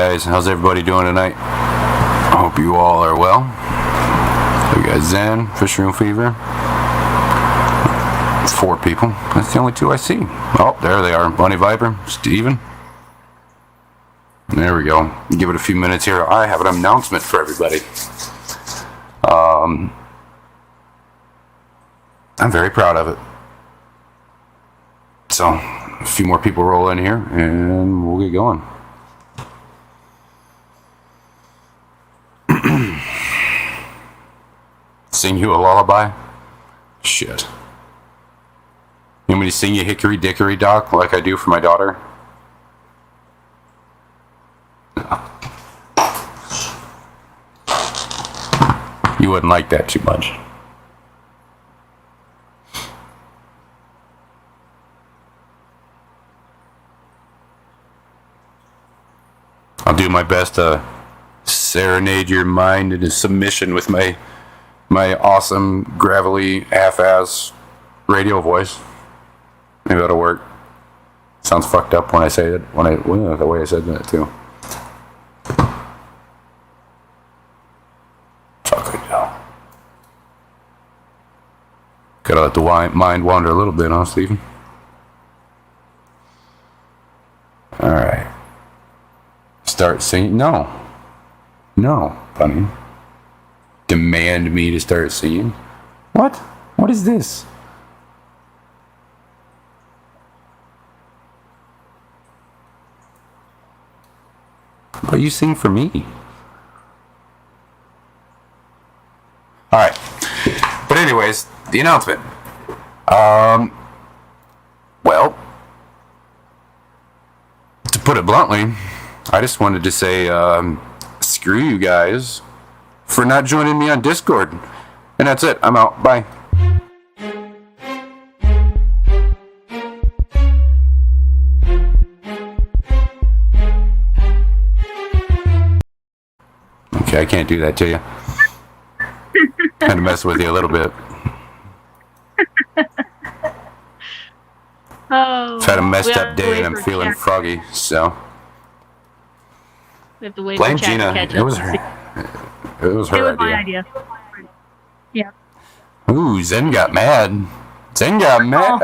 guys? How's everybody doing tonight? I hope you all are well. We got Zen, Fish Room Fever. 4 people. That's the only 2 I see. Oh, there they are. Bunny Viper, Steven. There we go. Give it a few minutes here. I have an announcement for everybody. I'm very proud of it. So, a few more people roll in here, and we'll get going. Sing you a lullaby? Shit. You want me to sing you Hickory Dickory Dock like I do for my daughter? No. You wouldn't like that too much. I'll do my best to serenade your mind into submission with my awesome, gravelly, half-ass radio voice. Maybe that'll work. Sounds fucked up when I say it. The way I said that too. Fuck it, yeah. Gotta let the mind wander a little bit, huh, Stephen? All right. Start singing? No, Bunny. Demand me to start singing? What? What is this? But you sing for me. Alright. But anyways, the announcement. Well, to put it bluntly, I just wanted to say, screw you guys for not joining me on Discord. And that's it. I'm out. Bye. Okay, I can't do that to you. Had to mess with you a little bit. Oh, I've had a messed up day and I'm feeling froggy, so. We have to wait Blame for Chad Gina. to catch It up. was her. It was her It was idea. my idea. Yeah. Ooh, Zen got mad. Zen got mad.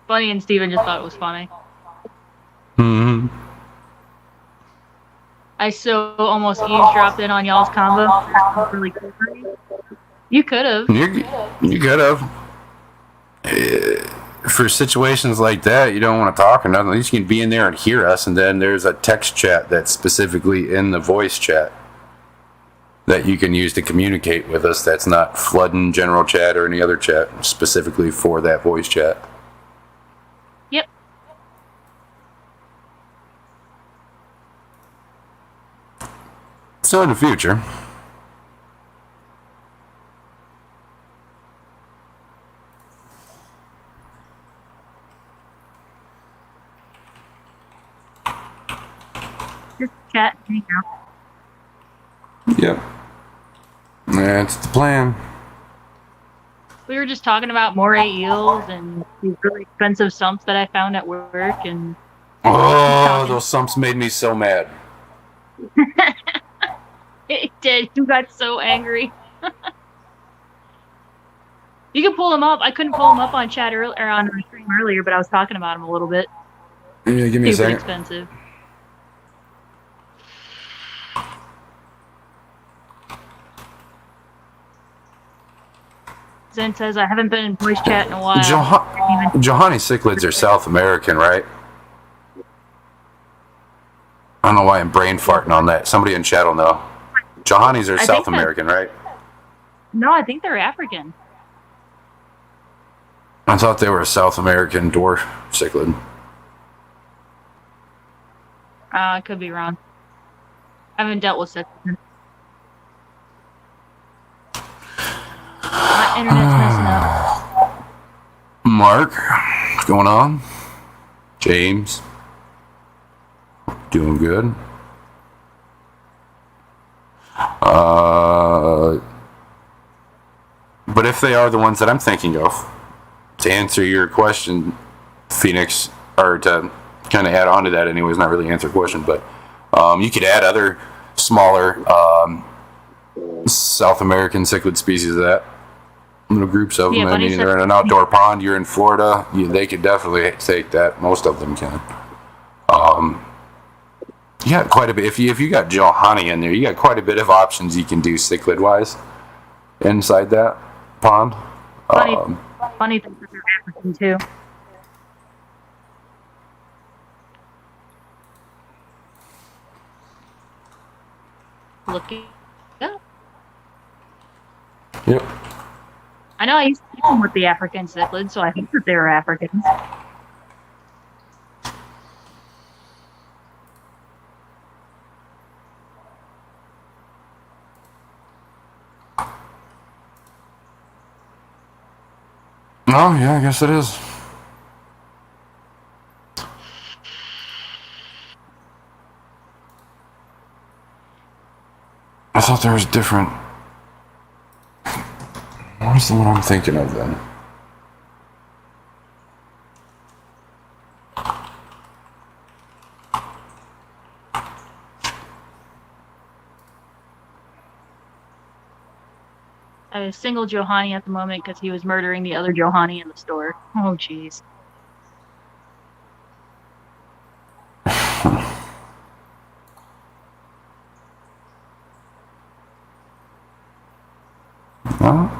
Bunny and Steven just thought it was funny. Hmm. I so almost eavesdropped in on y'all's convo. Really cool. You could have. You could have. For situations like that, you don't want to talk or nothing. At least you can be in there and hear us, and then there's a text chat that's specifically in the voice chat that you can use to communicate with us. That's not flooding general chat or any other chat specifically for that voice chat. Yep. So in the future, Just chat and hang out. yep, that's the plan. We were just talking about moray eels and these really expensive stumps that I found at work, and Oh, those sumps made me so mad. it did. You got so angry. You can pull them up. I couldn't pull them up on chat or on the stream earlier, but I was talking about them a little bit. Yeah, give me a Super second. expensive. Zen says, I haven't been in voice chat in a while. Johanny cichlids are South American, right? I don't know why I'm brain farting on that. Somebody in chat will know. Johannies are South American, right? No, I think they're African. I thought they were a South American dwarf cichlid. I could be wrong. I haven't dealt with such. My internet's messing up. Mark, what's going on? James, doing good. But if they are the ones that I'm thinking of, to answer your question, Phoenix, or to kind of add on to that anyways, not really answer a question, but you could add other smaller South American cichlid species to that. Little groups of them. I mean, they're in an outdoor pond. You're in Florida. They could definitely take that. Most of them can. You got quite a bit. If you got Johanni in there, you got quite a bit of options you can do cichlid wise inside that pond. Funny things that they're African too. Looking. Yeah. Yep. I know I used to keep them with the African cichlids, so I think that they were Africans. Oh, yeah, I guess it is. I thought there was different. What's the one I'm thinking of then? I have a single Johanni at the moment because he was murdering the other Johanni in the store. Oh, jeez. Well,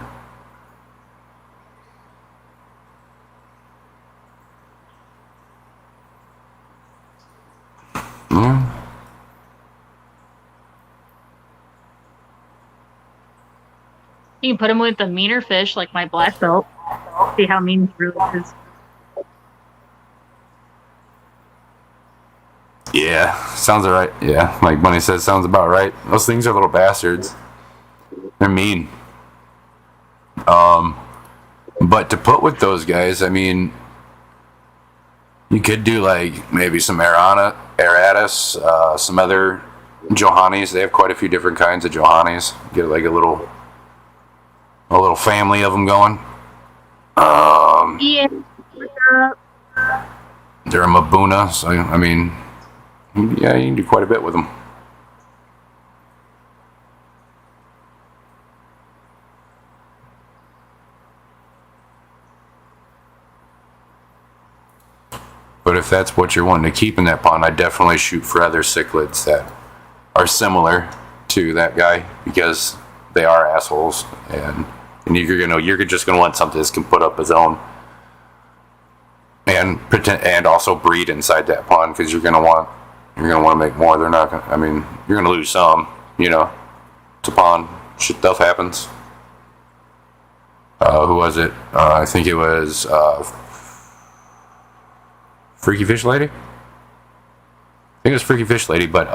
yeah. You can put him with the meaner fish like my black belt. See how mean he really is. Yeah, sounds alright. Yeah, like Bunny says, sounds about right. Those things are little bastards. They're mean. But to put with those guys, I mean, you could do like maybe some Aratus, some other Johannis. They have quite a few different kinds of Johannis. Get like a little family of them going. Yeah. They're a Mabuna, so I mean, yeah, you can do quite a bit with them. But if that's what you're wanting to keep in that pond, I'd definitely shoot for other cichlids that are similar to that guy, because they are assholes, and you're just gonna want something that can put up his own and also breed inside that pond, because you're gonna want to make more. They're not gonna. I mean, you're gonna lose some. You know, it's a pond. Shit, stuff happens. Who was it? I think it was Freaky Fish Lady? I think it was Freaky Fish Lady, but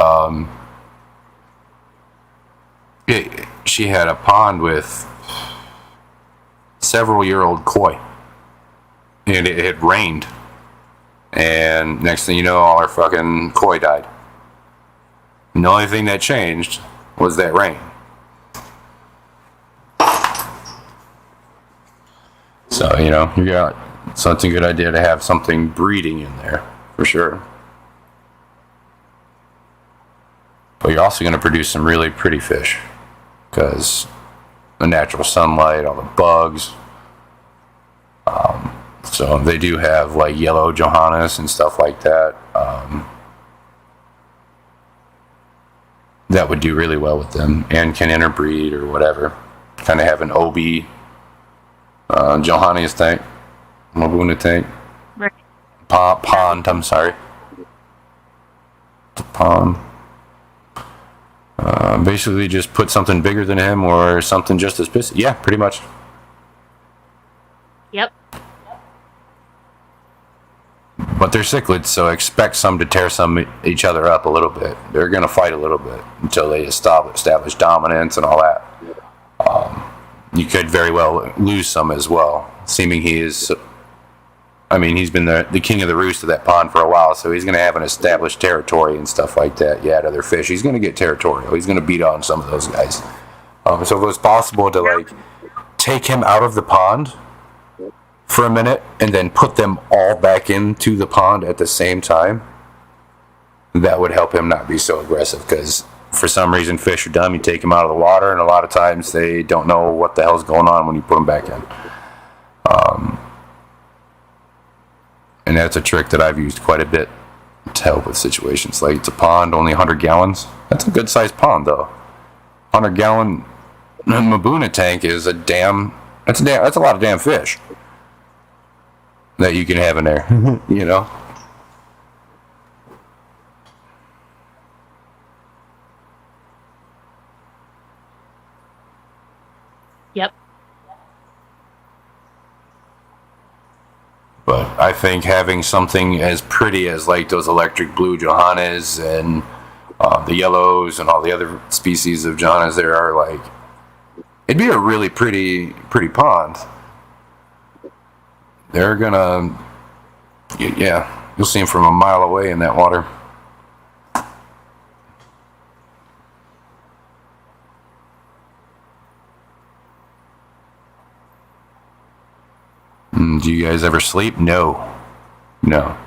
she had a pond with several-year-old koi, and it had rained, and next thing you know, all her fucking koi died. And the only thing that changed was that rain. So, you know, you got... So it's a good idea to have something breeding in there, for sure. But you're also going to produce some really pretty fish, because the natural sunlight, all the bugs. So they do have like yellow Johannes and stuff like that. That would do really well with them, and can interbreed or whatever. Kind of have an OB Johannes tank. Mabuna tank. Right. Pond, I'm sorry. The pond. Basically just put something bigger than him or something just as pissy. Yeah, pretty much. Yep. But they're cichlids, so expect some to tear each other up a little bit. They're going to fight a little bit until they establish dominance and all that. You could very well lose some as well, seeming he is... I mean, he's been the king of the roost of that pond for a while, so he's going to have an established territory and stuff like that. You add other fish, he's going to get territorial. He's going to beat on some of those guys. So if it was possible to, like, take him out of the pond for a minute and then put them all back into the pond at the same time, that would help him not be so aggressive. Because for some reason, fish are dumb. You take them out of the water, and a lot of times they don't know what the hell's going on when you put them back in. And that's a trick that I've used quite a bit to help with situations. Like, it's a pond, only 100 gallons. That's a good sized pond, though. 100-gallon Mbuna tank is a damn. That's a lot of damn fish that you can have in there. You know. Yep. But I think having something as pretty as like those electric blue Johannes and the yellows and all the other species of Johannes there are, like, it'd be a really pretty pond. They're gonna, yeah, you'll see them from a mile away in that water. Do you guys ever sleep? No. I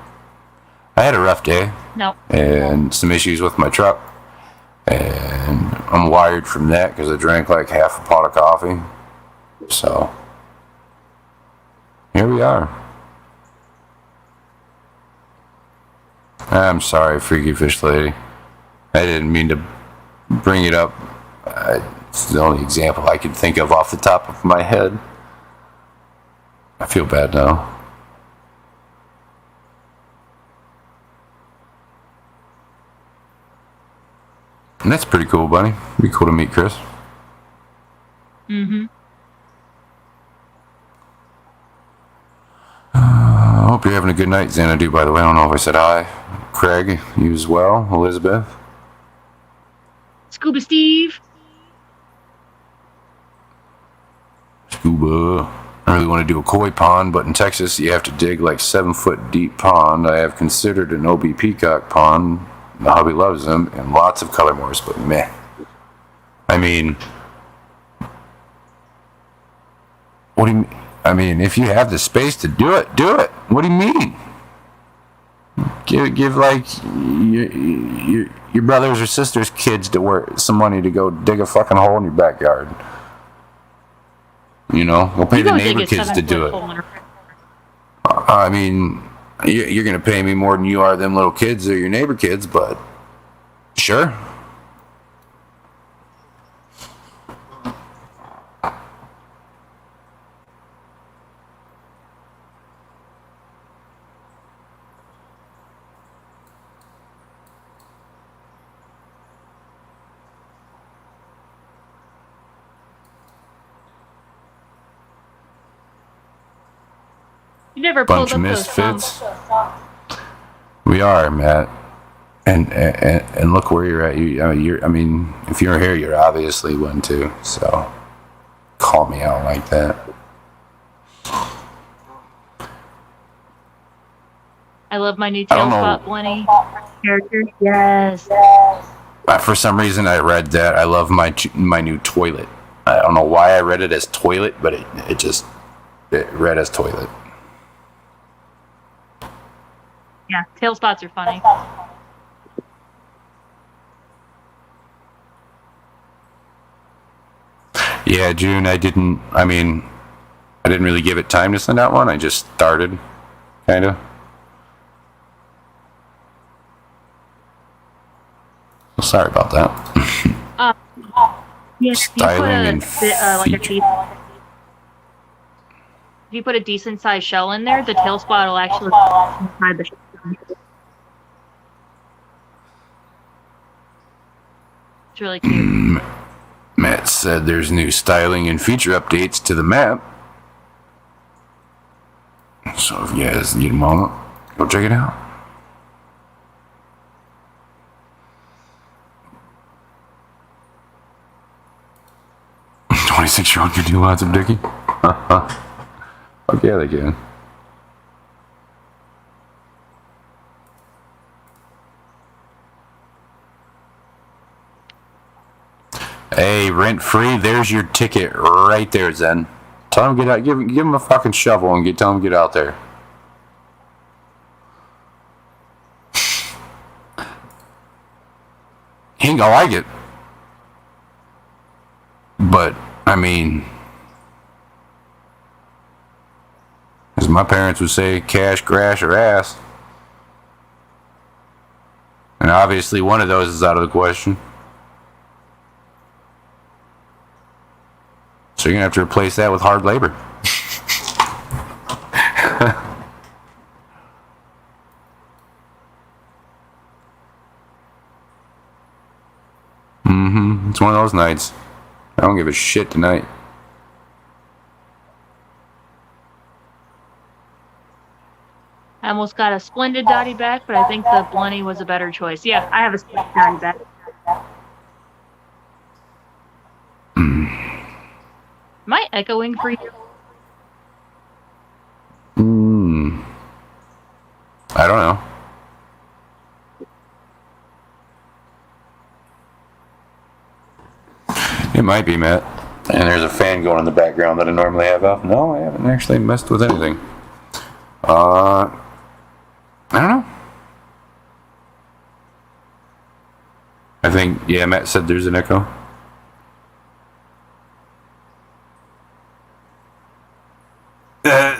had a rough day. No. And some issues with my truck. And I'm wired from that because I drank like half a pot of coffee. So, here we are. I'm sorry, Freaky Fish Lady. I didn't mean to bring it up. It's the only example I could think of off the top of my head. I feel bad now. And that's pretty cool, Bunny. It'd be cool to meet Chris. Mm-hmm. I hope you're having a good night, Xanadu, by the way. I don't know if I said hi. Craig, you as well. Elizabeth. Scuba Steve. Scuba. I really want to do a koi pond, but in Texas you have to dig like 7-foot deep pond. I have considered an OB Peacock pond. The hubby loves them, and lots of color morphs, but meh. I mean, what do you? I mean, if you have the space to do it, do it. What do you mean? Give like your brothers or sisters' kids to work some money to go dig a fucking hole in your backyard. You know, we'll pay the neighbor kids to do it. I mean, you're going to pay me more than you are them little kids or your neighbor kids, but sure. You never Bunch pulled of up those misfits. pumps. We are, Matt, and look where you're at. I mean, if you're here, you're obviously one too. So, call me out like that. I love my new I don't tail know. spot Blenny character. Yes. For some reason, I read that. I love my new toilet. I don't know why I read it as toilet, but it read as toilet. Yeah, tail spots are funny. Yeah, June. I didn't really give it time to send out one. I just started, kind of. Sorry about that. Yes, Styling and if you put a decent sized shell in there, the tail spot will actually inside the shell. It's really cute. Matt said there's new styling and feature updates to the map. So if you guys need a moment, go check it out. 26-year-old can do lots of digging? Fuck yeah, they can. Hey, rent free, there's your ticket right there, Zen. Tell him to get out. Give him a fucking shovel and tell him to get out there. He ain't gonna like it. But, I mean, as my parents would say, cash, grass, or ass. And obviously one of those is out of the question. So you're going to have to replace that with hard labor. It's one of those nights. I don't give a shit tonight. I almost got a Splendid Dottie back, but I think the Blunny was a better choice. Yeah, I have a Splendid Dottie back. Am I echoing for you? I don't know. It might be, Matt. And there's a fan going in the background that I normally have off. No, I haven't actually messed with anything. I don't know. I think, yeah, Matt said there's an echo.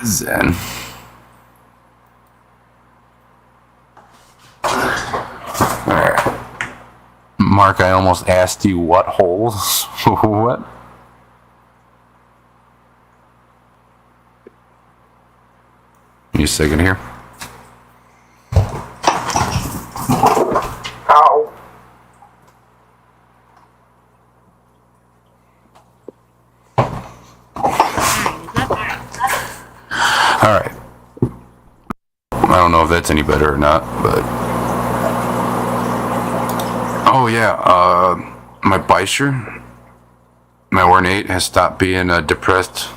Zen. Alright. Mark, I almost asked you what holes. What? Give me a second here. Ow. Alright. I don't know if that's any better or not, but... Oh yeah, my Beischer, my ornate, has stopped being a depressed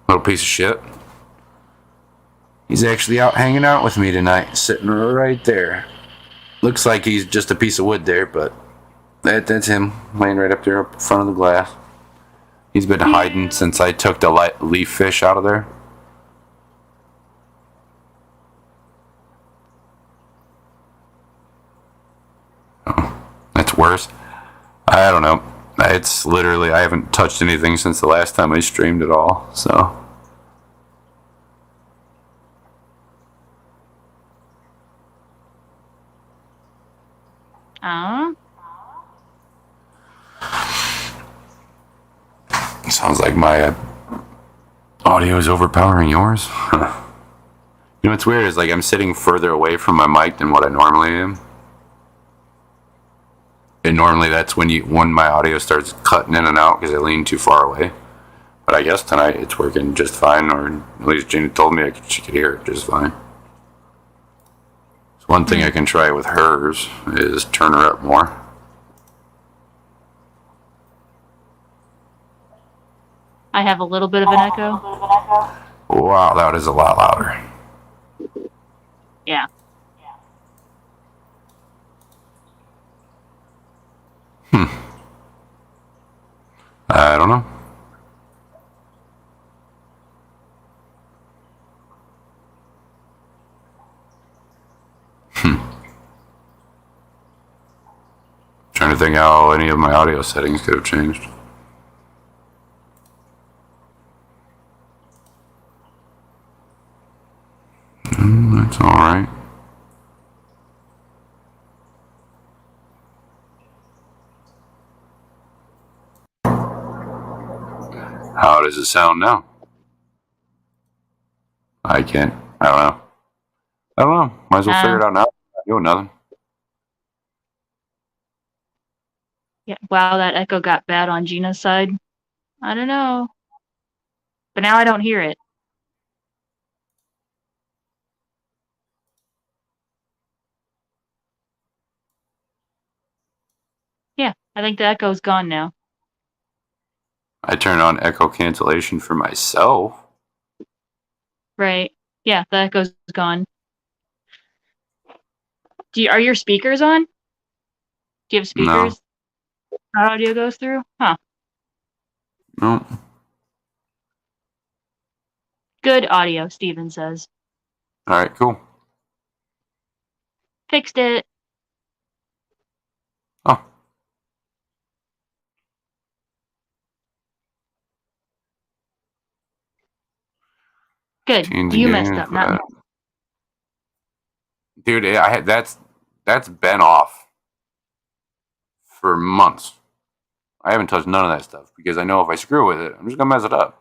little piece of shit. He's actually out hanging out with me tonight, sitting right there. Looks like he's just a piece of wood there, but that's him, laying right up there up in front of the glass. He's been hiding since I took the leaf fish out of there. It's worse. I don't know. It's literally, I haven't touched anything since the last time I streamed at all, so. Sounds like my audio is overpowering yours. You know what's weird is like I'm sitting further away from my mic than what I normally am. And normally that's when my audio starts cutting in and out because I lean too far away. But I guess tonight it's working just fine, or at least Gina told me she could hear it just fine. So one thing I can try with hers is turn her up more. I have a little bit of an echo. Wow, that is a lot louder. Yeah. I don't know. Trying to think how any of my audio settings could have changed. That's alright. How does it sound now? I don't know. Might as well figure it out now. I'm not doing nothing. Yeah. Wow, that echo got bad on Gina's side. I don't know. But now I don't hear it. Yeah, I think the echo's gone now. I turned on echo cancellation for myself. Right. Yeah, the echo's gone. Are your speakers on? Do you have speakers? No. How audio goes through? Huh. No. Good audio, Steven says. All right, cool. Fixed it. Oh. Good. Teens You again. messed up, not me. Dude, that's been off for months. I haven't touched none of that stuff because I know if I screw with it, I'm just gonna mess it up.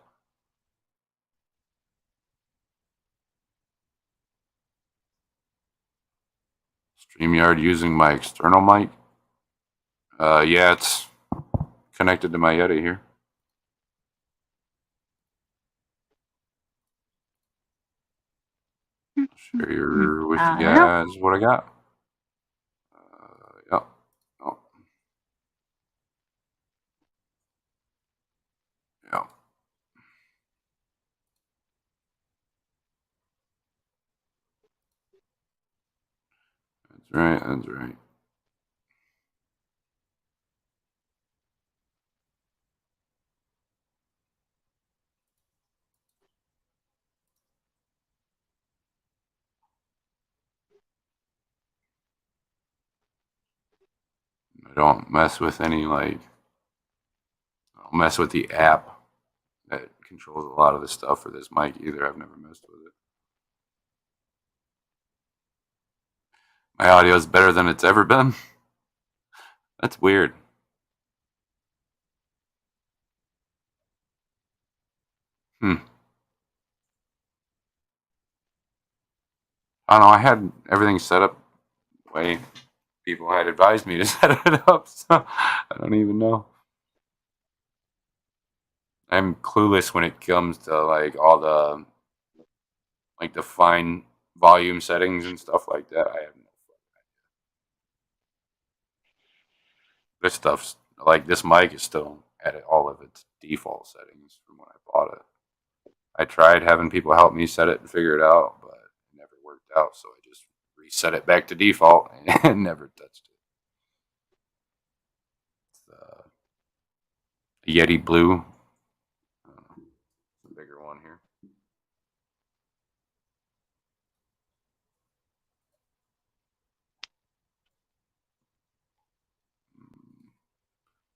StreamYard using my external mic. Yeah, it's connected to my Yeti here. Share with you guys what I got. Yep. Oh. Yep. That's right. That's right. I don't mess with any I don't mess with the app that controls a lot of the stuff for this mic either. I've never messed with it. My audio is better than it's ever been. That's weird. I don't know. I had everything set up the way people had advised me to set it up, so I don't even know. I'm clueless when it comes to all the the fine volume settings and stuff like that. I have no idea. This stuff's this mic is still at all of its default settings from when I bought it. I tried having people help me set it and figure it out, but it never worked out. So I just reset it back to default and never touched it. It's the Yeti Blue, the bigger one here.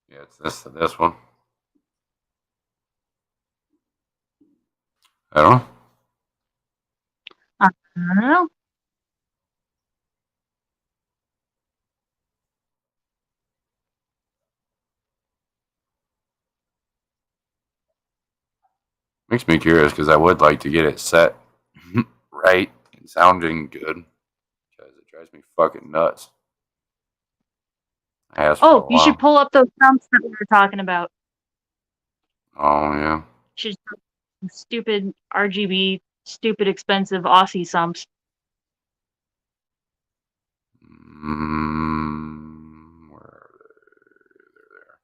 Yeah, it's this one. I don't know. I don't know. Makes me curious because I would like to get it set right and sounding good because it drives me fucking nuts. Oh, you should pull up those stumps that we were talking about. Oh, yeah. You should stupid RGB, stupid expensive Aussie sumps. Where are they? They're there.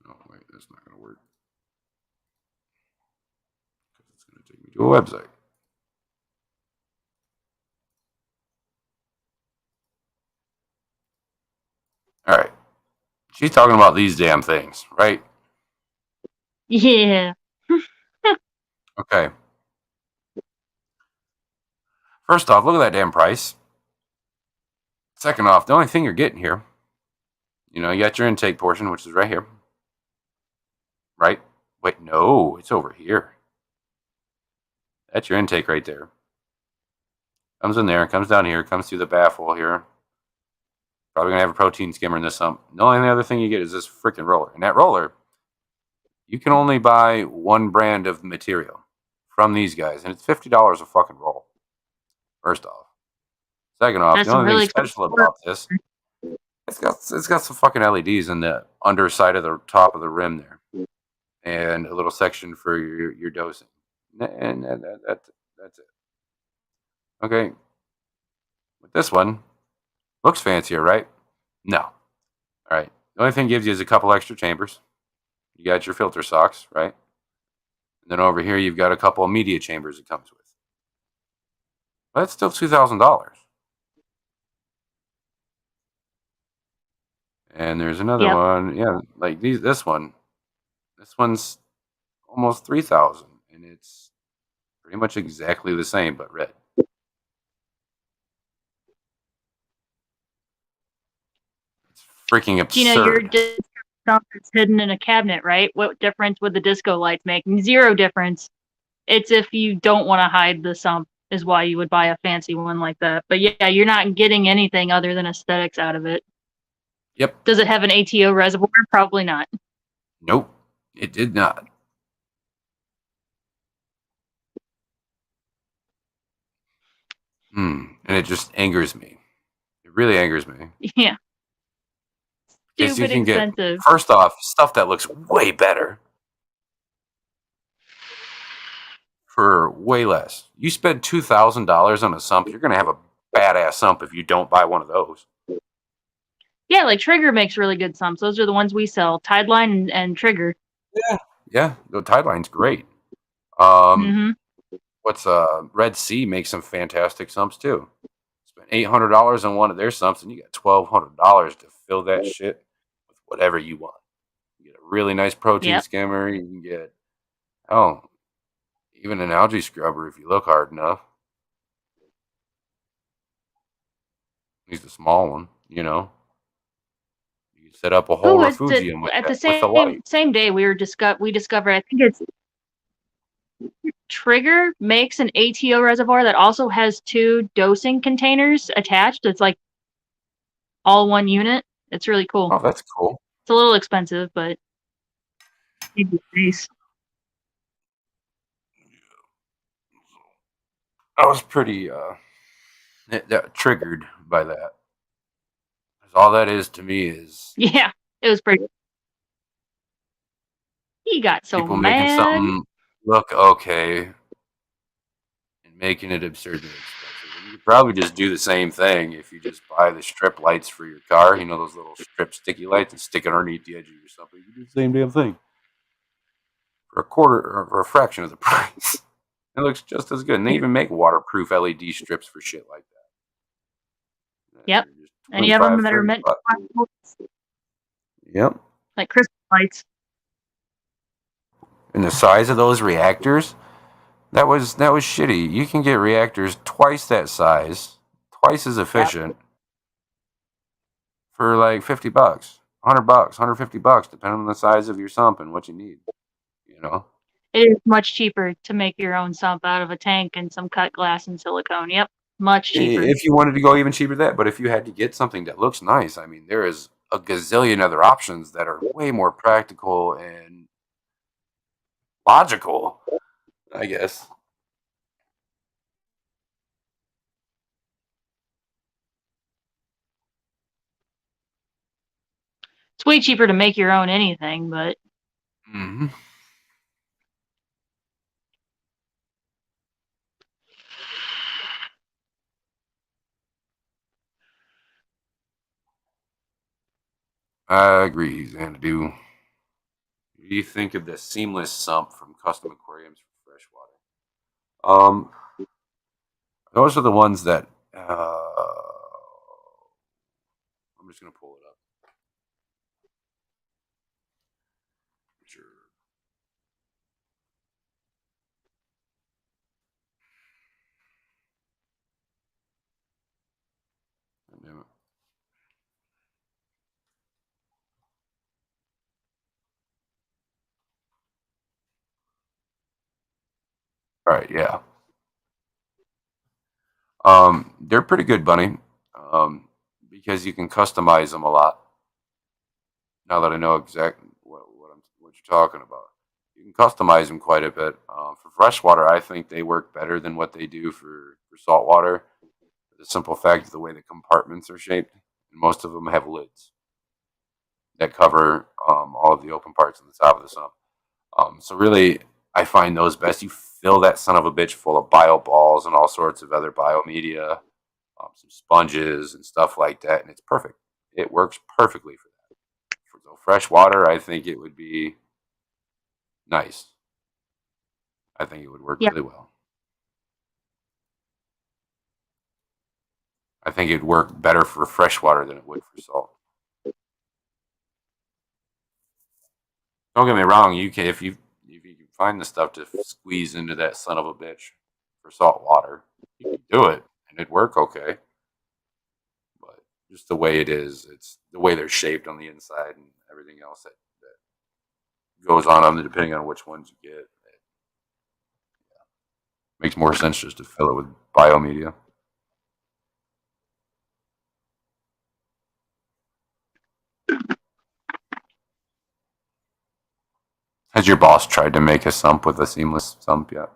Oh, wait, that's not going to work. Because it's going to take me to a website. All right. She's talking about these damn things, right? Yeah. Okay. First off, look at that damn price. Second off, the only thing you're getting here, you got your intake portion, which is right here. Right? Wait, no, it's over here. That's your intake right there. Comes in there, comes down here, comes through the baffle here. Probably gonna have a protein skimmer in this sump. The only other thing you get is this freaking roller. And that roller, you can only buy one brand of material from these guys, and it's $50 a fucking roll. First off. Second off, the only thing special about this, it's got some fucking LEDs in the underside of the top of the rim there, and a little section for your dosing, and that's it. Okay, with this one, looks fancier, right? No. All right. The only thing it gives you is a couple extra chambers. You got your filter socks, right? And then over here, you've got a couple of media chambers it comes with. But that's still $2,000. And there's another Yep. one, yeah, like this one. This one's almost 3,000, and it's pretty much exactly the same, but red. It's freaking Gina, your absurd. disco sump is hidden in a cabinet, right? What difference would the disco lights make? Zero difference. It's if you don't want to hide the sump is why you would buy a fancy one like that. But yeah, you're not getting anything other than aesthetics out of it. Yep. Does it have an ATO reservoir? Probably not. Nope. It did not. And it just angers me. It really angers me. Yeah. Because you Stupid can get, expensive. first off, stuff that looks way better for way less. You spend $2,000 on a sump, you're going to have a badass sump if you don't buy one of those. Yeah, like Trigger makes really good sumps. Those are the ones we sell. Tideline and Trigger. Yeah, the Tide Line's great. Um, Mm-hmm. what's Red Sea makes some fantastic sumps too. Spend $800 on one of their sumps, and you got $1,200 to fill that shit with whatever you want. You get a really nice protein Yep. skimmer. You can get oh, even an algae scrubber if you look hard enough. He's the small one, you know. You can set up a whole Who is it? refugium with At the that with the light. same day we discovered. I think it's Trigger makes an ATO reservoir that also has two dosing containers attached. It's like all one unit. It's really cool. Oh, that's cool. It's a little expensive, but it's nice. I was pretty triggered by that. 'Cause all that is to me is Yeah, it was pretty. He got so people making mad. something look okay and making it absurdly expensive. And you could probably just do the same thing if you just buy the strip lights for your car. You know those little strip sticky lights and stick it underneath the edge of your something. You do the same damn thing for a quarter or for a fraction of the price. It looks just as good. And they even make waterproof LED strips for shit like that. Yep. They're just Any of them 25, that are 30 meant bucks. to Yep. like Christmas lights. And the size of those reactors, that was shitty. You can get reactors twice that size, twice as efficient for like 50 bucks, 100 bucks, 150 bucks, depending on the size of your sump and what you need. You know, It is much cheaper to make your own sump out of a tank and some cut glass and silicone. Yep, much cheaper. if you wanted to go even cheaper than that, but if you had to get something that looks nice, I mean, there is a gazillion other options that are way more practical and logical, I guess. It's way cheaper to make your own anything, but Hmm. I agree, Xanadu. What do you think of the seamless sump from Custom Aquariums for freshwater? Those are the ones that I'm just gonna pull it up. Sure. Damn it. All right, yeah. They're pretty good, Bunny. Because you can customize them a lot. Now that I know exactly what you're talking about, you can customize them quite a bit. For freshwater, I think they work better than what they do for saltwater. The simple fact of the way the compartments are shaped, and most of them have lids that cover all of the open parts on the top of the sump. So really, I find those best. You fill that son of a bitch full of bio balls and all sorts of other biomedia, some sponges and stuff like that, and it's perfect. It works perfectly for that. For the fresh water, I think it would be nice. I think it would work yeah, really well. I think it'd work better for fresh water than it would for salt. Don't get me wrong. You can if you can find the stuff to squeeze into that son of a bitch for salt water, you can do it and it'd work okay. But just the way it is, it's the way they're shaped on the inside and everything else that goes on them, depending on which ones you get. It makes more sense just to fill it with biomedia. Has your boss tried to make a sump with a seamless sump yet?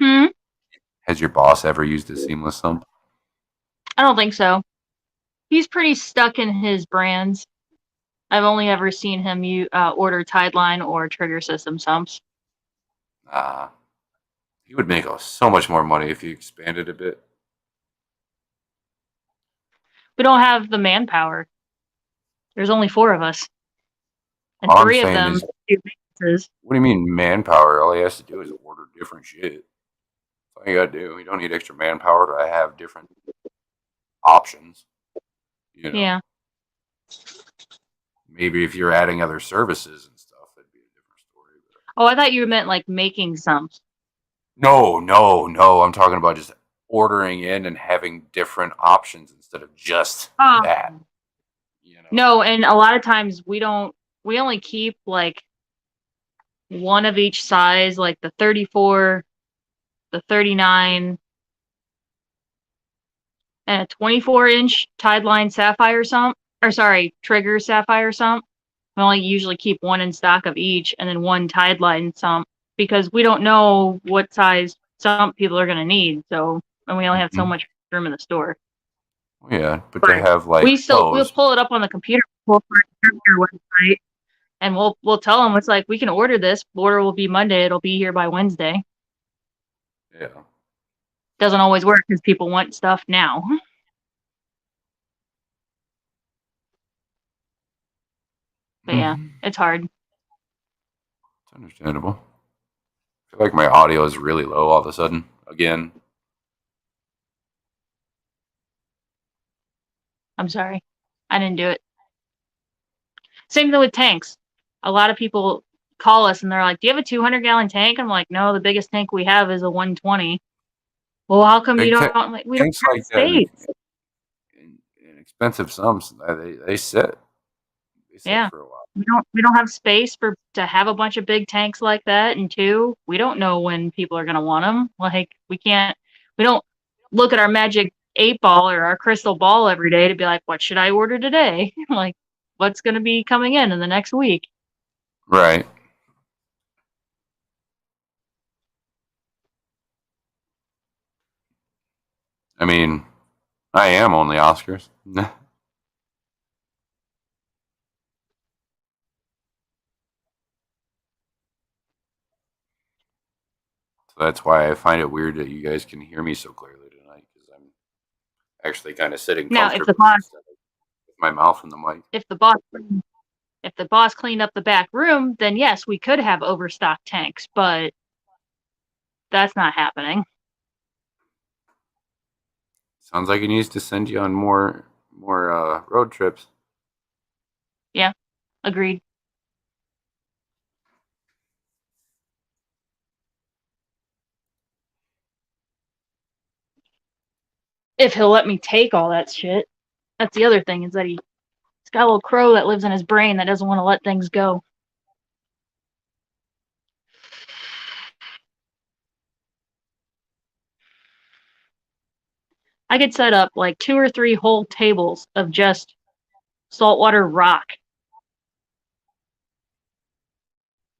Hmm. Has your boss ever used a seamless sump? I don't think so. He's pretty stuck in his brands. I've only ever seen him order Tideline or Trigger System sumps. Uh, he would make so much more money if he expanded a bit. We don't have the manpower. There's only 4 of us, and All I'm 3 of saying them is, do maintenances. what do you mean manpower? All he has to do is order different shit. That's all you gotta do. You don't need extra manpower to have different options. You know, Yeah. maybe if you're adding other services and stuff, it'd be a different story. But Oh, I thought you meant like making sumps. no, no, no. I'm talking about just ordering in and having different options instead of just that. Um, You know. no, and a lot of times we don't. We only keep like one of each size, like the 34, the 39, and a 24-inch Tideline Sapphire sump. Or sorry, Trigger Sapphire sump. We only usually keep one in stock of each, and then one Tideline sump because we don't know what size sump people are going to need. So, and we only have so Mhm. much room in the store. Yeah, but to But have like we'll those, pull it up on the computer, pull up our website, and we'll tell them it's like we can order this. Order will be Monday. It'll be here by Wednesday. yeah. Doesn't always work because people want stuff now. But yeah, Mhm. it's hard. It's understandable. I feel like my audio is really low all of a sudden. Again, I'm sorry, I didn't do it. Same thing with tanks. A lot of people call us and they're like, "Do you have a 200-gallon tank?" I'm like, "No, the biggest tank we have is a 120." Well, how come you big don't? Like, we don't tanks have like that space. in expensive sums, they sit. They sit Yeah, for a while. we don't have space for to have a bunch of big tanks like that. And 2, we don't know when people are gonna want them. Like, we don't look at our magic 8 ball or our crystal ball every day to be like, "What should I order today?" Like, what's gonna be coming in the next week? Right. I mean, I am only Oscars. So that's why I find it weird that you guys can hear me so clearly tonight because I'm actually kind of sitting Now, comfortably instead of with my mouth in the mic. if the boss if the boss cleaned up the back room, then yes, we could have overstocked tanks, but that's not happening. Sounds like he needs to send you on more road trips. Yeah, agreed. If he'll let me take all that shit. That's the other thing is that he's got a little crow that lives in his brain that doesn't want to let things go. I could set up like 2 or 3 whole tables of just saltwater rock.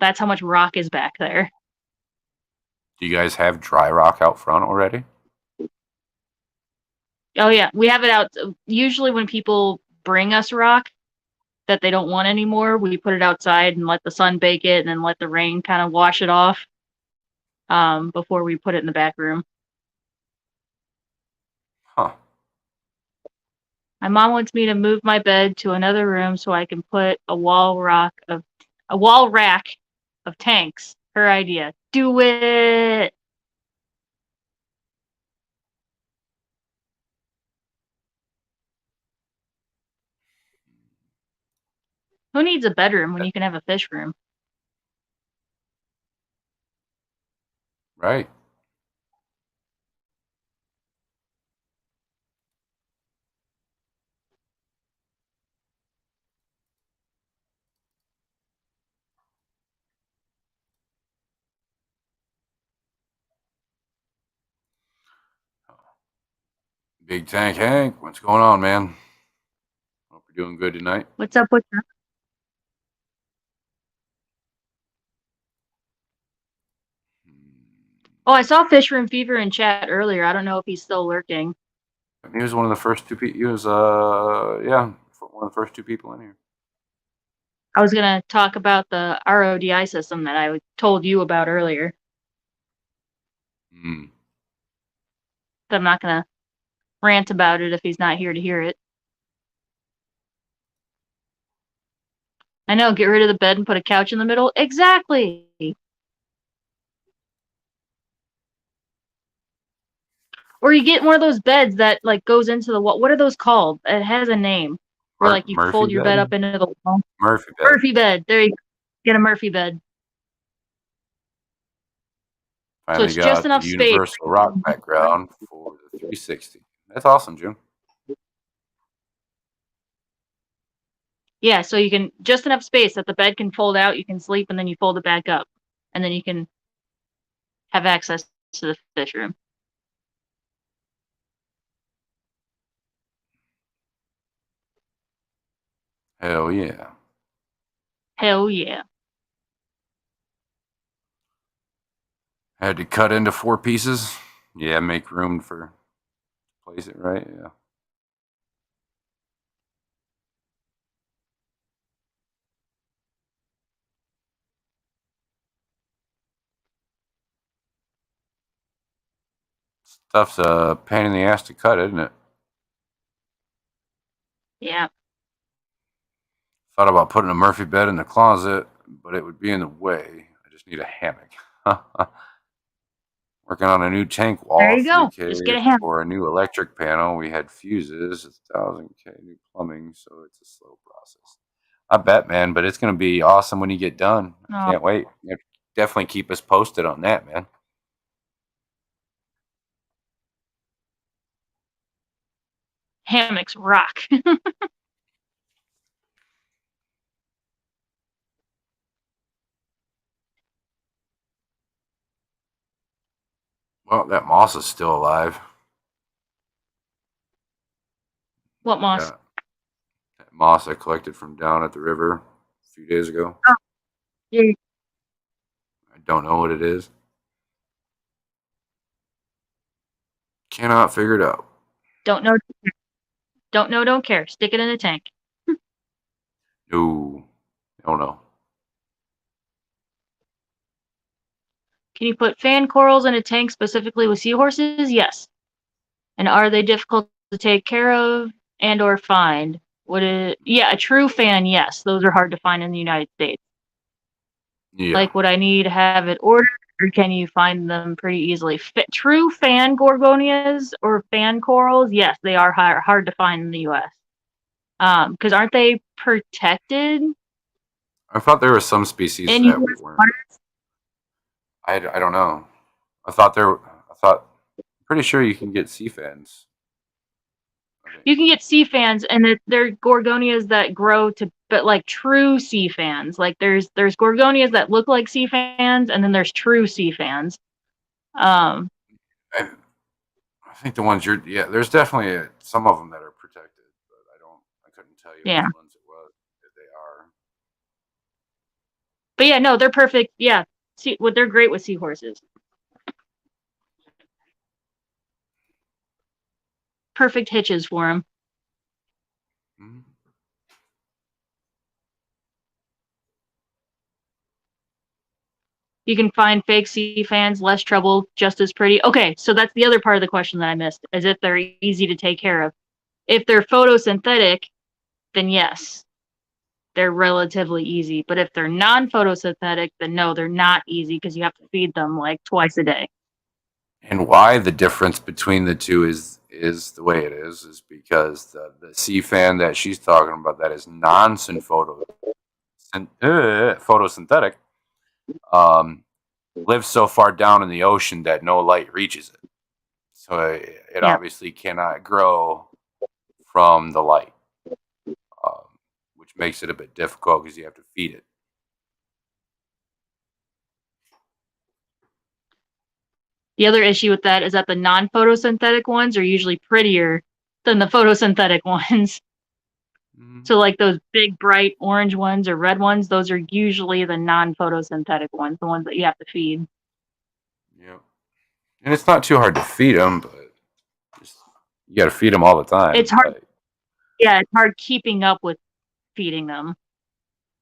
That's how much rock is back there. Do you guys have dry rock out front already? Oh yeah, we have it out. Usually when people bring us rock that they don't want anymore, we put it outside and let the sun bake it and then let the rain kind of wash it off before we put it in the back room. Huh. My mom wants me to move my bed to another room so I can put a wall rack of tanks. Her idea. Do it. Who needs a bedroom when you can have a fish room? Right. Big Tank Hank, what's going on, man? Hope you're doing good tonight. What's up with that? Oh, I saw Fish Room Fever in chat earlier. I don't know if he's still lurking. He was one of the first two people. He was, one of the first two people in here. I was going to talk about the RODI system that I told you about earlier. Hmm. But I'm not going to rant about it if he's not here to hear it. I know, get rid of the bed and put a couch in the middle. Exactly. Or you get one of those beds that like goes into the wall. What are those called? It has a name. Where like you Murphy fold your bed bed? up into the wall. Murphy bed. Murphy bed. There you go. Get a Murphy bed. Finally it's just got enough the space. Universal Rock background for the 360. That's awesome, Jim. Yeah, so you can just enough space that the bed can fold out, you can sleep, and then you fold it back up. And then you can have access to the fish room. Hell yeah. Hell yeah. Had to cut into 4 pieces. Yeah, make room for place it right. Yeah. Stuff's a pain in the ass to cut, isn't it? Yeah. Thought about putting a Murphy bed in the closet, but it would be in the way. I just need a hammock. Working on a new tank wall, There you go. 3K Just get a hammock. for a new electric panel. We had fuses, it's 1000K new plumbing, so it's a slow process. I bet, man, but it's going to be awesome when you get done. I can't wait. You definitely keep us posted on that, man. Hammocks rock. Well, that moss is still alive. What moss? Yeah. That moss I collected from down at the river a few days ago. Oh, yeah. I don't know what it is. Cannot figure it out. Don't know. Don't know, don't care. Stick it in a tank. No. Oh no. Can you put fan corals in a tank specifically with seahorses? Yes. And are they difficult to take care of and or find? Yeah, a true fan, yes. Those are hard to find in the United States. Yeah. Like, would I need to have it ordered, or can you find them pretty easily? True fan gorgonias or fan corals, yes, they are hard to find in the U.S. Because aren't they protected? I thought there were some species in that US weren't. waters? I don't know. I thought pretty sure you can get sea fans. Okay. You can get sea fans, and they're gorgonias that grow to, but like true sea fans. Like there's gorgonias that look like sea fans, and then there's true sea fans. I think the ones there's definitely some of them that are protected, but I couldn't tell you Yeah. which ones it was that they are. But yeah, no, they're perfect. Yeah, they're great with seahorses. Perfect hitches for them. Mm-hmm. You can find fake sea fans, less trouble, just as pretty. Okay, so that's the other part of the question that I missed, as if they're easy to take care of. If they're photosynthetic, then yes, they're relatively easy. But if they're non-photosynthetic, then no, they're not easy because you have to feed them like twice a day. And why the difference between the two is the way it is because the sea fan that she's talking about that is non-symphoto photosynthetic, lives so far down in the ocean that no light reaches it. So it Yeah. obviously cannot grow from the light, which makes it a bit difficult because you have to feed it. The other issue with that is that the non-photosynthetic ones are usually prettier than the photosynthetic ones. Mm-hmm. So like those big bright orange ones or red ones, those are usually the non-photosynthetic ones, the ones that you have to feed. Yeah, and it's not too hard to feed them, but just, you got to feed them all the time. It's hard. Yeah, it's hard keeping up with feeding them.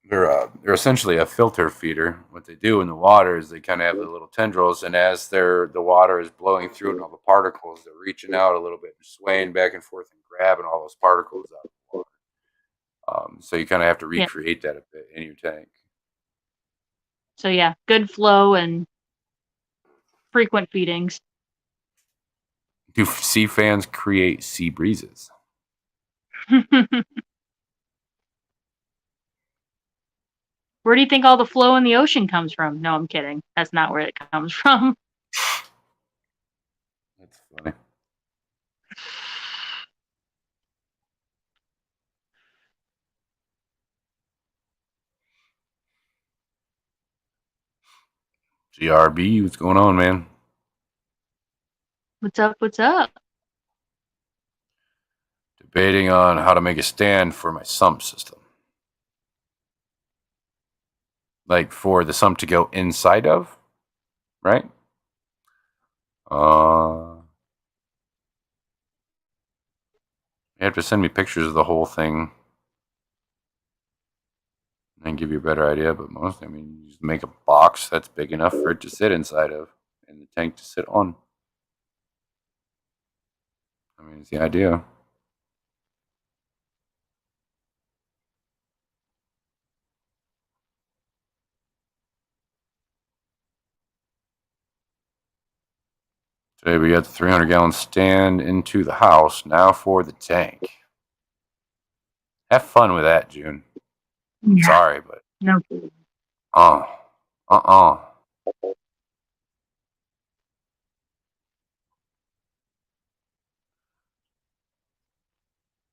They're essentially a filter feeder. What they do in the water is they kind of have the little tendrils, and as the water is blowing through and all the particles, they're reaching out a little bit and swaying back and forth and grabbing all those particles out of the water. So you kind of have to recreate that a bit in your tank. So yeah, good flow and frequent feedings. Do sea fans create sea breezes? Where do you think all the flow in the ocean comes from? No, I'm kidding. That's not where it comes from. That's funny. GRB, what's going on, man? What's up? What's up? Debating on how to make a stand for my sump system. Like for the sump to go inside of, right? You have to send me pictures of the whole thing and give you a better idea. But mostly, I mean, you just make a box that's big enough for it to sit inside of and the tank to sit on. I mean, it's the idea. Today we got the 300-gallon stand into the house. Now for the tank. Have fun with that, June. Yeah. Sorry, but No.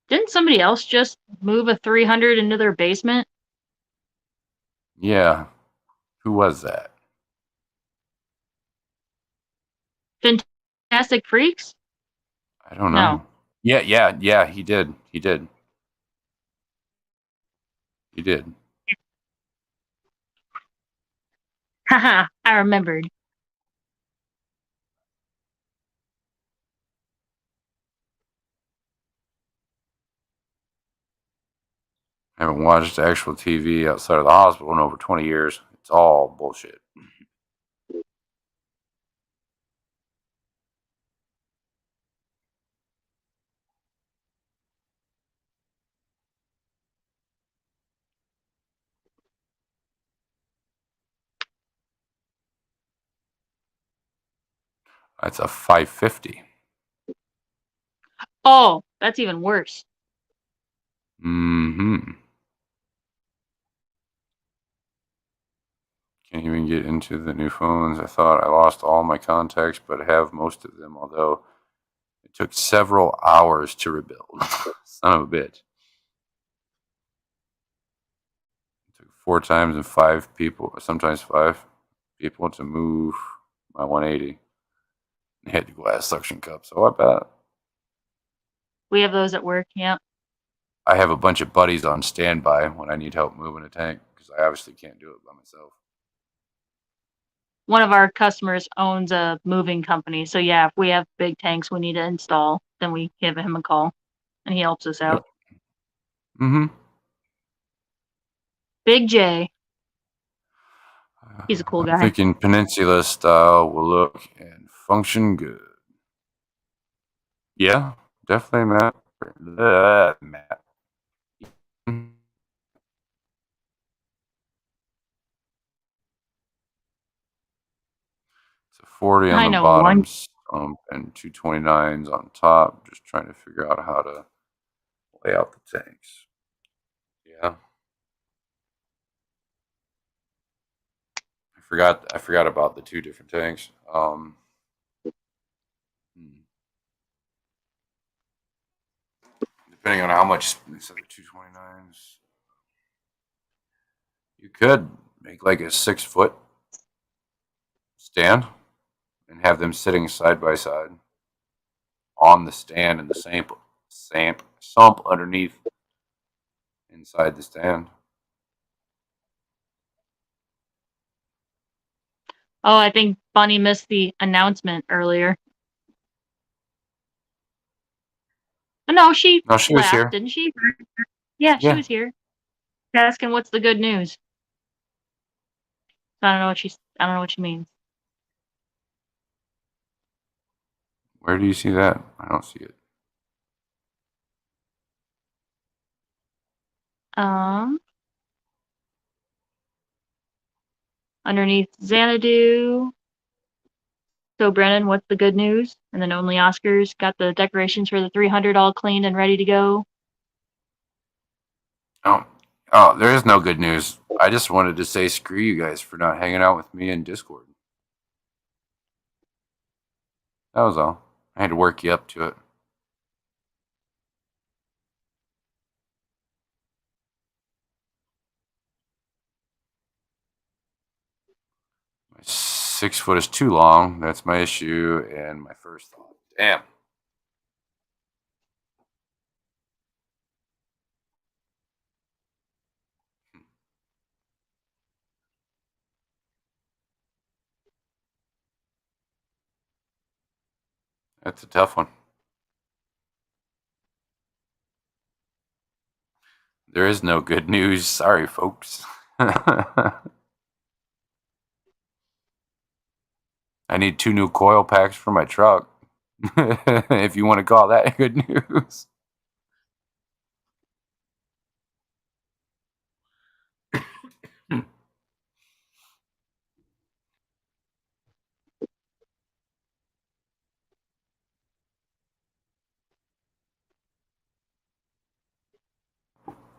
Didn't somebody else just move a 300 into their basement? Yeah. Who was that? Fantastic Freaks? I don't know. No. Yeah, he did. He did. Haha, I remembered. I haven't watched actual TV outside of the hospital in over 20 years. It's all bullshit. That's a 550. Oh, that's even worse. Mm-hmm. Can't even get into the new phones. I thought I lost all my contacts, but I have most of them, although it took several hours to rebuild. Son of a bitch. It took 4 times and 5 people, sometimes 5 people to move my 180. And hit the glass suction cup, so I bet. We have those at work, yeah. I have a bunch of buddies on standby when I need help moving a tank, because I obviously can't do it by myself. One of our customers owns a moving company. So yeah, if we have big tanks we need to install, then we give him a call and he helps us out. Yep. Mm-hmm. Big J. He's a cool guy. I'm thinking Peninsula style will look and function good. Yeah, definitely, Matt. Matt. It's a 40 on the bottom stump and 229s on top. Just trying to figure out how to lay out the tanks. Yeah. I forgot about the two different tanks. Depending on how much instead of 229s, you could make like a 6 foot stand and have them sitting side by side on the stand and the sump underneath inside the stand. Oh, I think Bunny missed the announcement earlier. No, she No, she was laughed, here. didn't she? Yeah, she Yeah. was here. Asking what's the good news. I don't know what she means. Where do you see that? I don't see it. Um, underneath Xanadu. So Brennan, what's the good news? And then only Oscars got the decorations for the 300 all cleaned and ready to go. Oh, oh, there is no good news. I just wanted to say screw you guys for not hanging out with me in Discord. That was all. I had to work you up to it. My 6 foot is too long. That's my issue. And my first thought. Damn. That's a tough one. There is no good news. Sorry, folks. I need 2 new coil packs for my truck. If you want to call that good news.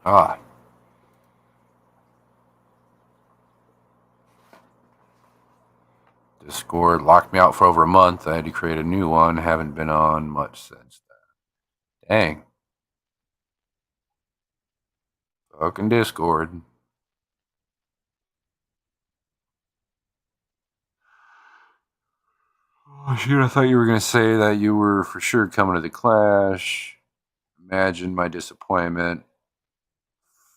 Ah. Discord locked me out for over a month. I had to create a new one. Haven't been on much since then. Dang. Fucking Discord. Oh, shoot, I thought you were going to say that you were for sure coming to the Clash. Imagine my disappointment.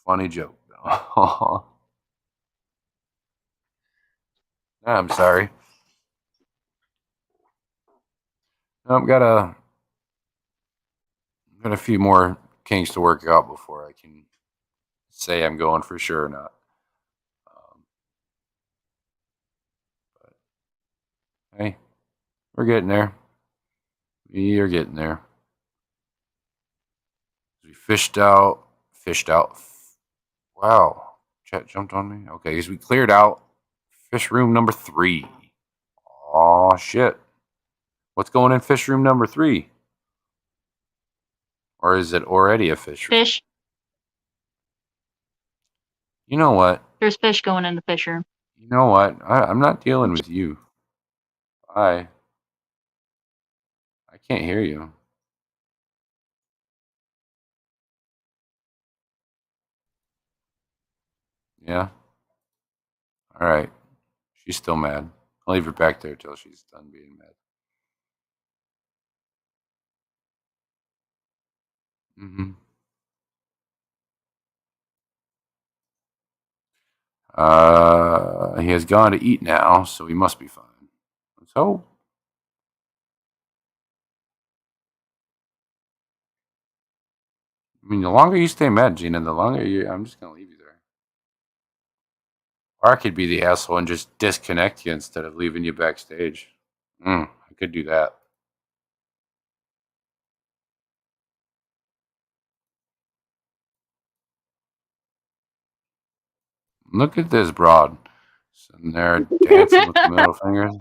Funny joke, though. I'm sorry. I've got a few more kinks to work out before I can say I'm going for sure or not. But hey, we're getting there. We are getting there. We fished out. Wow, chat jumped on me. Okay, because we cleared out fish room number 3. Oh shit! What's going in fish room number 3? Or is it already a fish room? Fish. You know what? There's fish going in the fish room. You know what? I'm not dealing with you. I can't hear you. Yeah. All right. She's still mad. I'll leave her back there till she's done being mad. Mm-hmm. He has gone to eat now, so he must be fine. Let's hope. I mean, the longer you stay mad, Gina, the longer I'm just gonna leave you there. Or I could be the asshole and just disconnect you instead of leaving you backstage. I could do that. Look at this broad. Sitting there dancing with the middle fingers.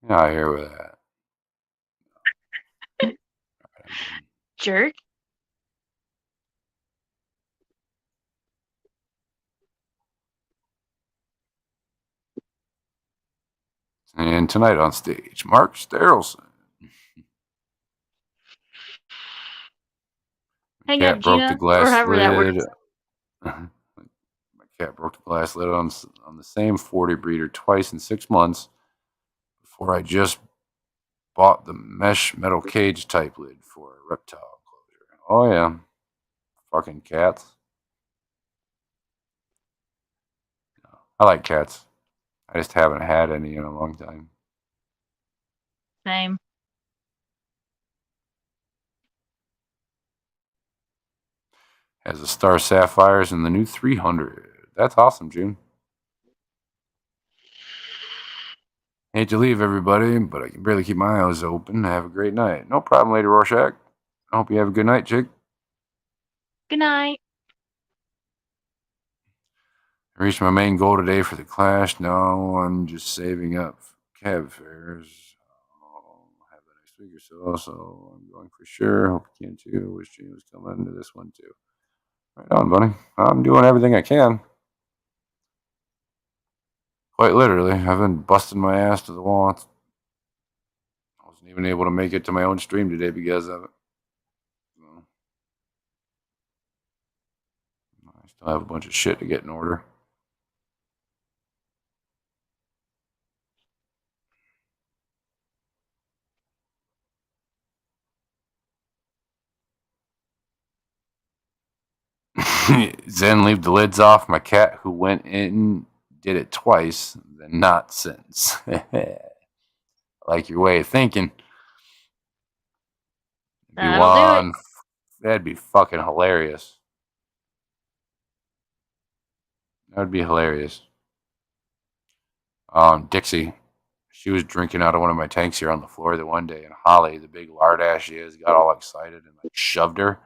Yeah, I hear with that. Jerk. And tonight on stage, Mark Sterelson. Hang up, Cat broke the Gina, or glass however that lid. works. My cat broke the glass lid on the same 40 breeder twice in 6 months before I just bought the mesh metal cage type lid for a reptile enclosure. Oh, yeah. Fucking cats. I like cats. I just haven't had any in a long time. Same. Has the Star Sapphires and the new 300. That's awesome, June. Hate to leave everybody, but I can barely keep my eyes open. Have a great night. No problem, Lady Rorschach. I hope you have a good night, chick. Good night. I reached my main goal today for the clash. Now I'm just saving up for cab fares. I'll have that next week or so I'm going for sure. Hope you can too. Wish Jane was coming to this one too. Right on, buddy. I'm doing everything I can. Quite literally. I've been busting my ass to the wall. I wasn't even able to make it to my own stream today because of it. So, I still have a bunch of shit to get in order. Zen, leave the lids off. My cat who went in did it twice, then not since. Like your way of thinking. That'll do it. That'd be fucking hilarious. That would be hilarious. Dixie, she was drinking out of one of my tanks here on the floor the one day, and Holly, the big lard ass she is, got all excited and like shoved her.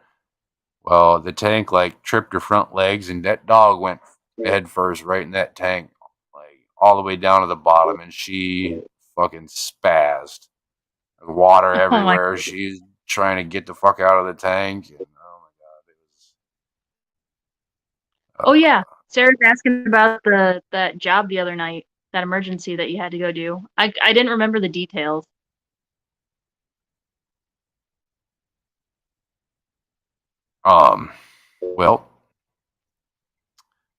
Well, the tank like tripped her front legs, and that dog went head first right in that tank, like all the way down to the bottom, and she fucking spazzed. There's water Oh my. everywhere. She's trying to get the fuck out of the tank, and oh my god, it was. Oh yeah, Sarah's asking about that job the other night, that emergency that you had to go do. I didn't remember the details. Well,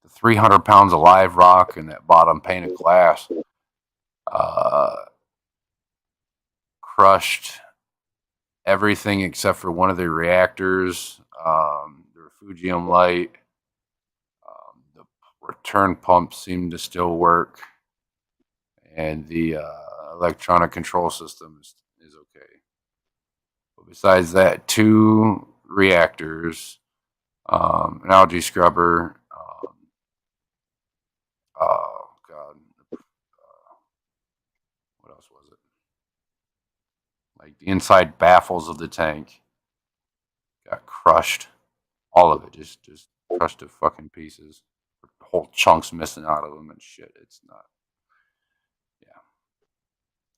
the 300 pounds of live rock and that bottom pane of glass crushed everything except for one of the reactors, the refugium light. The return pump seemed to still work, and the electronic control system is okay. But besides that, 2 reactors, an algae scrubber. Oh god, what else was it? Like the inside baffles of the tank got crushed. All of it just crushed to fucking pieces. Whole chunks missing out of them and shit. It's not. Yeah.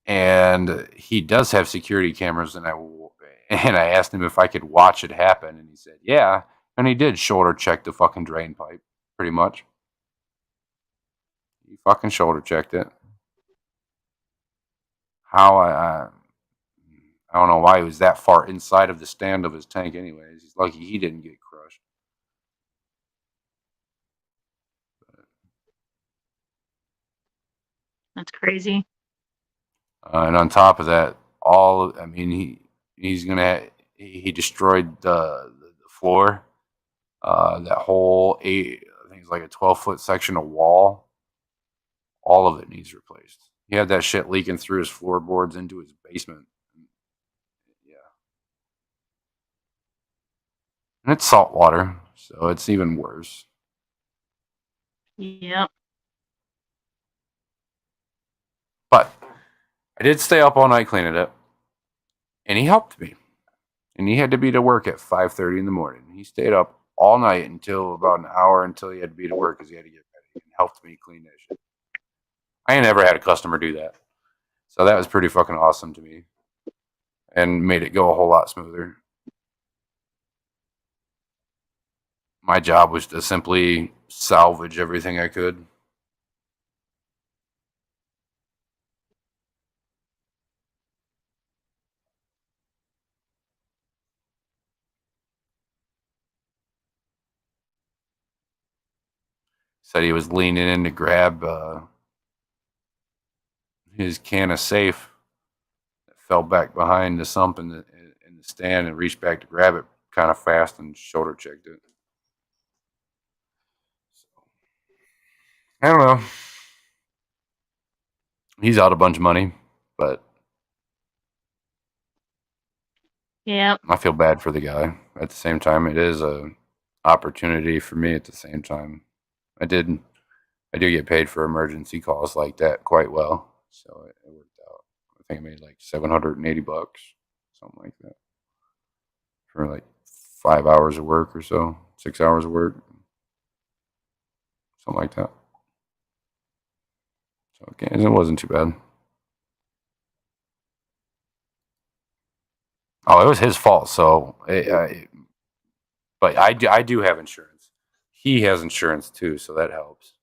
And he does have security cameras, and I asked him if I could watch it happen, and he said, "Yeah." And he did shoulder check the fucking drain pipe, pretty much. He fucking shoulder checked it. How I don't know why he was that far inside of the stand of his tank. Anyways, he's lucky he didn't get crushed. That's crazy. And on top of that, he destroyed the floor, that whole I think it's like a 12-foot section of wall. All of it needs replaced. He had that shit leaking through his floorboards into his basement. Yeah, and it's salt water, so it's even worse. Yep. But I did stay up all night cleaning it, and he helped me. And he had to be to work at 5:30 in the morning. He stayed up all night until about an hour until he had to be to work because he had to get ready and helped me clean that shit. I ain't never had a customer do that. So that was pretty fucking awesome to me and made it go a whole lot smoother. My job was to simply salvage everything I could. Said he was leaning in to grab his can of safe that fell back behind the sump in the stand and reached back to grab it kind of fast and shoulder checked it. I don't know. He's out a bunch of money, but Yeah. I feel bad for the guy. At the same time, it is a opportunity for me. At the same time, I do get paid for emergency calls like that quite well, so it worked out. I think I made like $780, something like that, for like 5 hours of work or so, 6 hours of work, something like that. So okay, it wasn't too bad. Oh, it was his fault. So, but I do have insurance. He has insurance too, so that helps.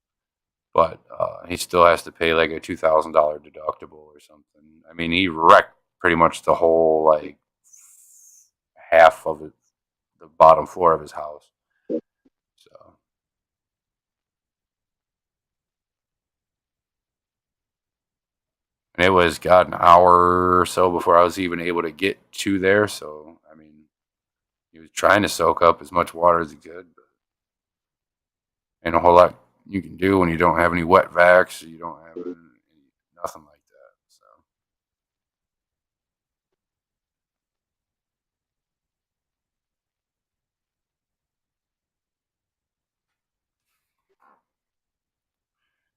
But he still has to pay like a $2,000 deductible or something. I mean, he wrecked pretty much the whole like half of it, the bottom floor of his house. So and it was got an hour or so before I was even able to get to there. So I mean, he was trying to soak up as much water as he could, but ain't a whole lot you can do when you don't have any wet vacs. You don't have nothing like that. So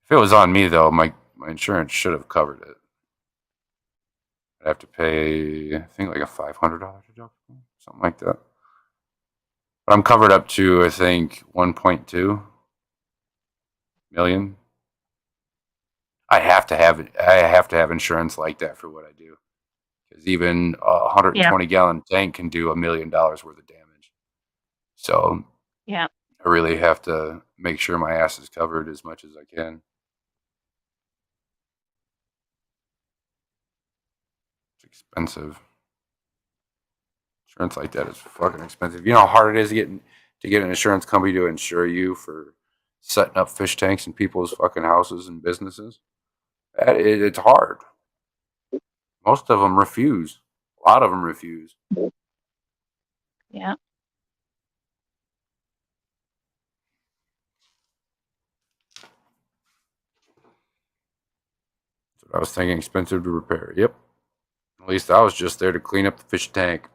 if it was on me though, my insurance should have covered it. I'd have to pay, I think, like a $500 deductible, something like that. But I'm covered up to, I think, 1.2 million. I have to have it. I have to have insurance like that for what I do, because even a Yeah. 120-gallon tank can do $1 million worth of damage. So Yeah. I really have to make sure my ass is covered as much as I can. It's expensive. Insurance like that is fucking expensive. You know how hard it is to get an insurance company to insure you for setting up fish tanks in people's fucking houses and businesses? It's hard. Most of them refuse. A lot of them refuse. Yeah. That's what I was thinking. Expensive to repair. Yep. At least I was just there to clean up the fish tank.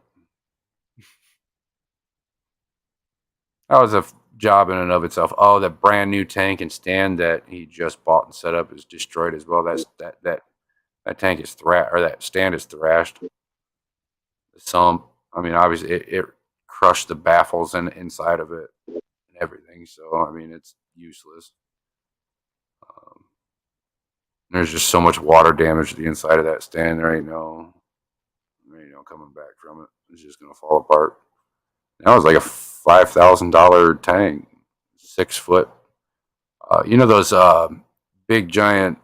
That was a job in and of itself. Oh, that brand new tank and stand that he just bought and set up is destroyed as well. That tank is thrashed, or that stand is thrashed. The sump. I mean, obviously it crushed the baffles and inside of it and everything. So I mean, it's useless. Um, there's just so much water damage to the inside of that stand. There ain't no coming back from it. It's just gonna fall apart. That was like a $5,000 tank, 6 foot. You know those big giant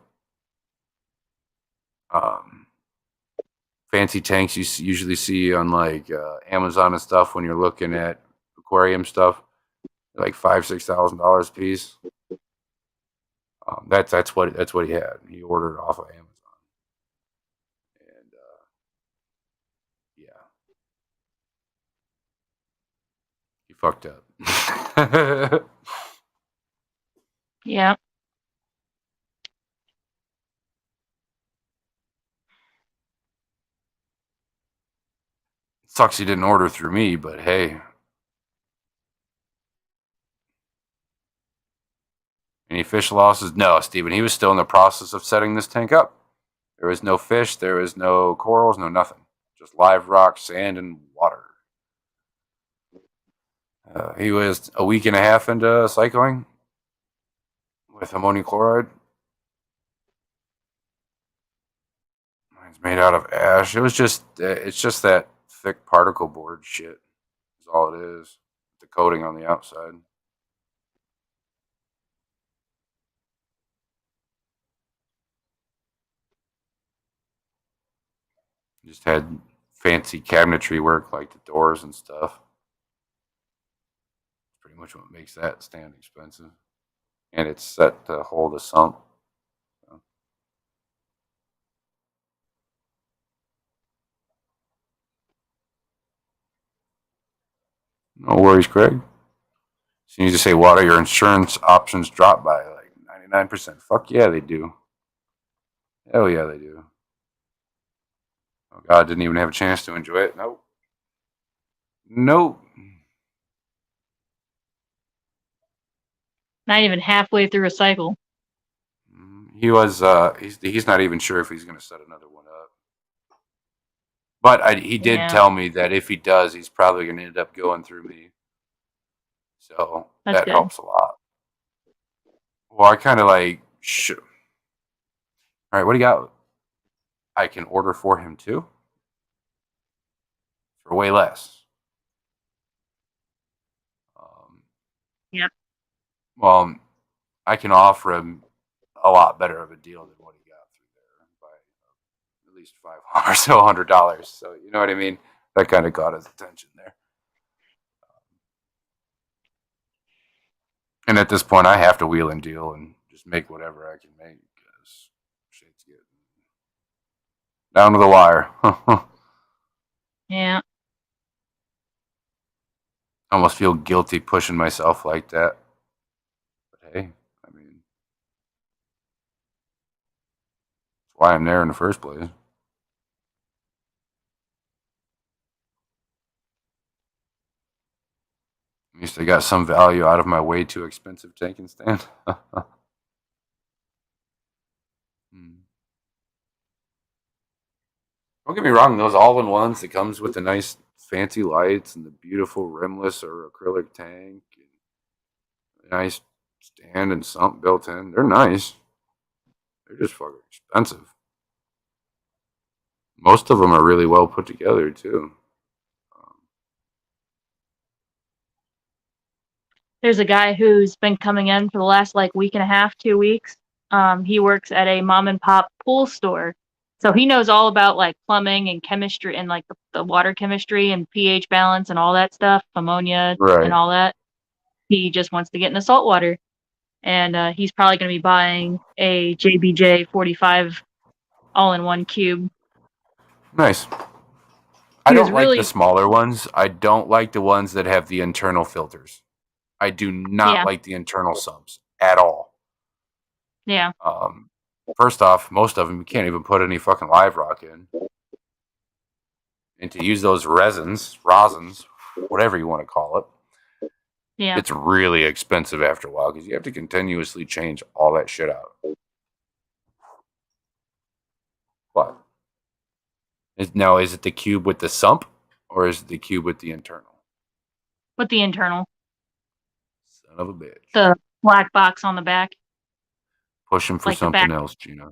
um, fancy tanks you usually see on like Amazon and stuff when you're looking at aquarium stuff, like $5,000-6,000 a piece. That's what he had. He ordered it off of Amazon, and yeah, he fucked up. Yeah. Sucks he didn't order through me, but hey. Any fish losses? No, Stephen. He was still in the process of setting this tank up. There was no fish, there was no corals, no nothing. Just live rock, sand, and water. He was a week and a half into cycling with ammonium chloride. Mine's made out of ash. It's just that thick particle board shit. Is all it is. The coating on the outside. Just had fancy cabinetry work like the doors and stuff. Pretty much what makes that stand expensive. and it's set to hold a sump. No worries, Craig. So you just say, "What are your insurance options drop by like 99%?" Fuck yeah, they do. Hell yeah, they do. Oh God, didn't even have a chance to enjoy it. Nope. Nope. Not even halfway through a cycle. He was. He's not even sure if he's going to set another one up. But he did Yeah, tell me that if he does, he's probably going to end up going through me. So that's that good. helps a lot. Well, I kind of like. All right, what do you got? I can order for him too for way less. Um, Yep. well, I can offer him a lot better of a deal than what he got through there by at least $500 or so $100. So you know what I mean? That kind of got his attention there. And at this point, I have to wheel and deal and just make whatever I can make because shit's getting down to the wire. Yeah. I almost feel guilty pushing myself like that. But hey, I mean, that's why I'm there in the first place. At least I got some value out of my way too expensive tank and stand. Don't get me wrong; those all-in-ones that comes with the nice fancy lights and the beautiful rimless or acrylic tank, and nice stand and sump built in. They're nice. They're just fucking expensive. Most of them are really well put together too. There's a guy who's been coming in for the last like week and a half, 2 weeks. He works at a mom and pop pool store. So he knows all about like plumbing and chemistry and like the water chemistry and pH balance and all that stuff, ammonia and Right. all that. He just wants to get into saltwater. And he's probably going to be buying a JBJ 45 all-in-one cube. Nice. I He was don't like the really, smaller ones. I don't like the ones that have the internal filters. I do not yeah, like the internal sumps at all. yeah, Um, First off, most of them you can't even put any fucking live rock in. And to use those rosins, whatever you want to call it, yeah. it's really expensive after a while because you have to continuously change all that shit out. What? Is it the cube with the sump or is it the cube with the internal? With the internal, Son of a bitch. the black box on the back, Push him for like the back. something else, Gina.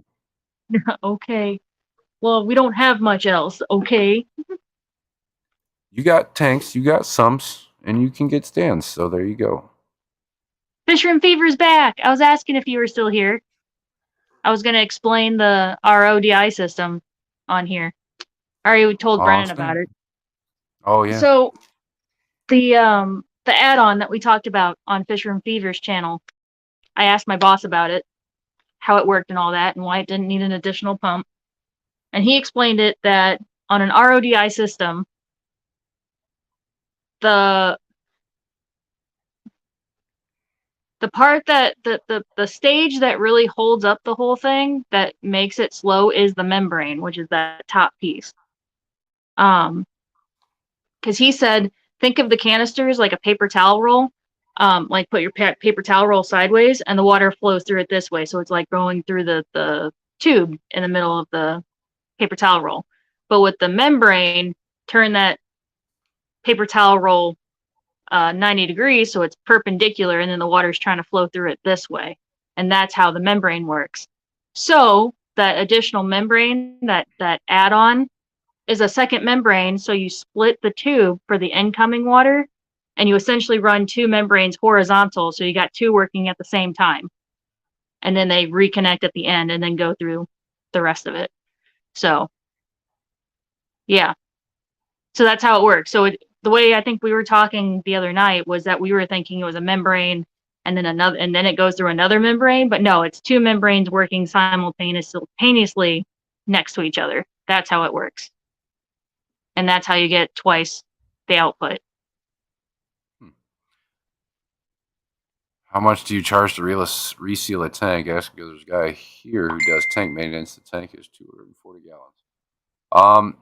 Okay. Well, we don't have much else. Okay. You got tanks, you got sumps, and you can get stands. So there you go. Fisher and Fever's back. I was asking if you were still here. I was going to explain the RODI system on here. I already told Brennan about Austin? it. Oh yeah. So the add-on that we talked about on Fisher and Fever's channel, I asked my boss about it, how it worked and all that, and why it didn't need an additional pump. And he explained it that on an RODI system, the part that the stage that really holds up the whole thing that makes it slow is the membrane, which is that top piece. Because he said, think of the canisters like a paper towel roll. Like put your paper towel roll sideways, and the water flows through it this way. So it's like going through the tube in the middle of the paper towel roll. But with the membrane, turn that paper towel roll 90 degrees, so it's perpendicular, and then the water's trying to flow through it this way. And that's how the membrane works. So that additional membrane, that add-on, is a second membrane, so you split the tube for the incoming water, and you essentially run two membranes horizontal, so you got two working at the same time. And then they reconnect at the end and then go through the rest of it. So, yeah. So that's how it works. So the way I think we were talking the other night was that we were thinking it was a membrane and then it goes through another membrane. But no, it's two membranes working simultaneously next to each other. That's how it works. And that's how you get twice the output. How much do you charge to reseal a tank? Ask because there's a guy here who does tank maintenance. The tank is 240 gallons.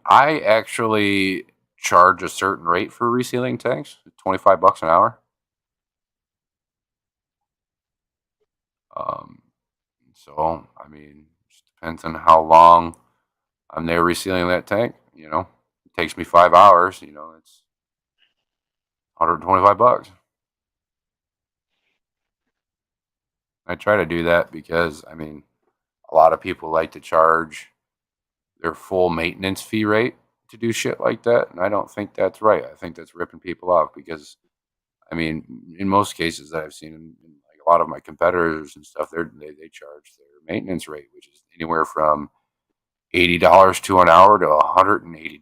I actually charge a certain rate for resealing tanks, $25 an hour. So I mean, it just depends on how long I'm there resealing that tank. You know, it takes me 5 hours. You know, it's $125. I try to do that because I mean, a lot of people like to charge their full maintenance fee rate to do shit like that, and I don't think that's right. I think that's ripping people off because I mean, in most cases that I've seen, in like a lot of my competitors and stuff, they charge their maintenance rate, which is anywhere from $80 to an hour to $180 an hour.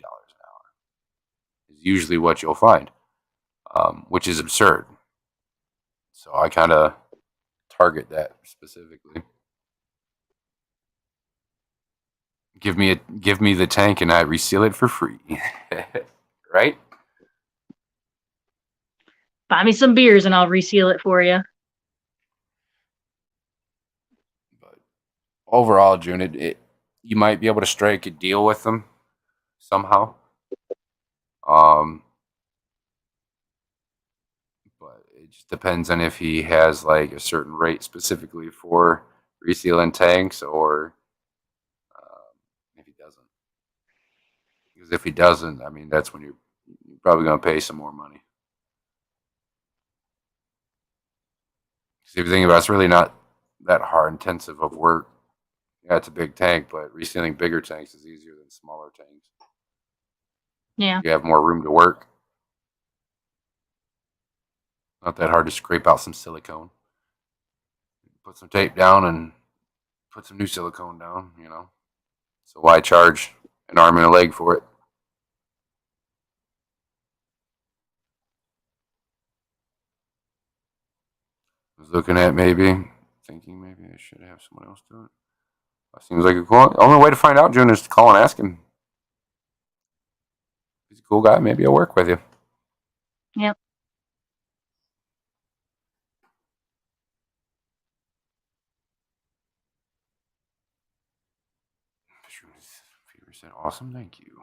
Is usually what you'll find, which is absurd. So I kind of target that specifically. Give me the tank and I reseal it for free, right? Buy me some beers and I'll reseal it for you. But overall, June, you might be able to strike a deal with them somehow. But it just depends on if he has like a certain rate specifically for resealing tanks, or if he doesn't. Because if he doesn't, I mean, that's when you're probably going to pay some more money. Because if you think about it, it's really not that hard intensive of work. Yeah, it's a big tank, but resealing bigger tanks is easier than smaller tanks. Yeah. You have more room to work. Not that hard to scrape out some silicone. Put some tape down and put some new silicone down, you know. So why charge an arm and a leg for it? I was looking at thinking maybe I should have someone else do it. That seems like a cool. Only way to find out, June, is to call and ask him. He's a cool guy. Maybe I'll work with you. Yep. Awesome. Thank you.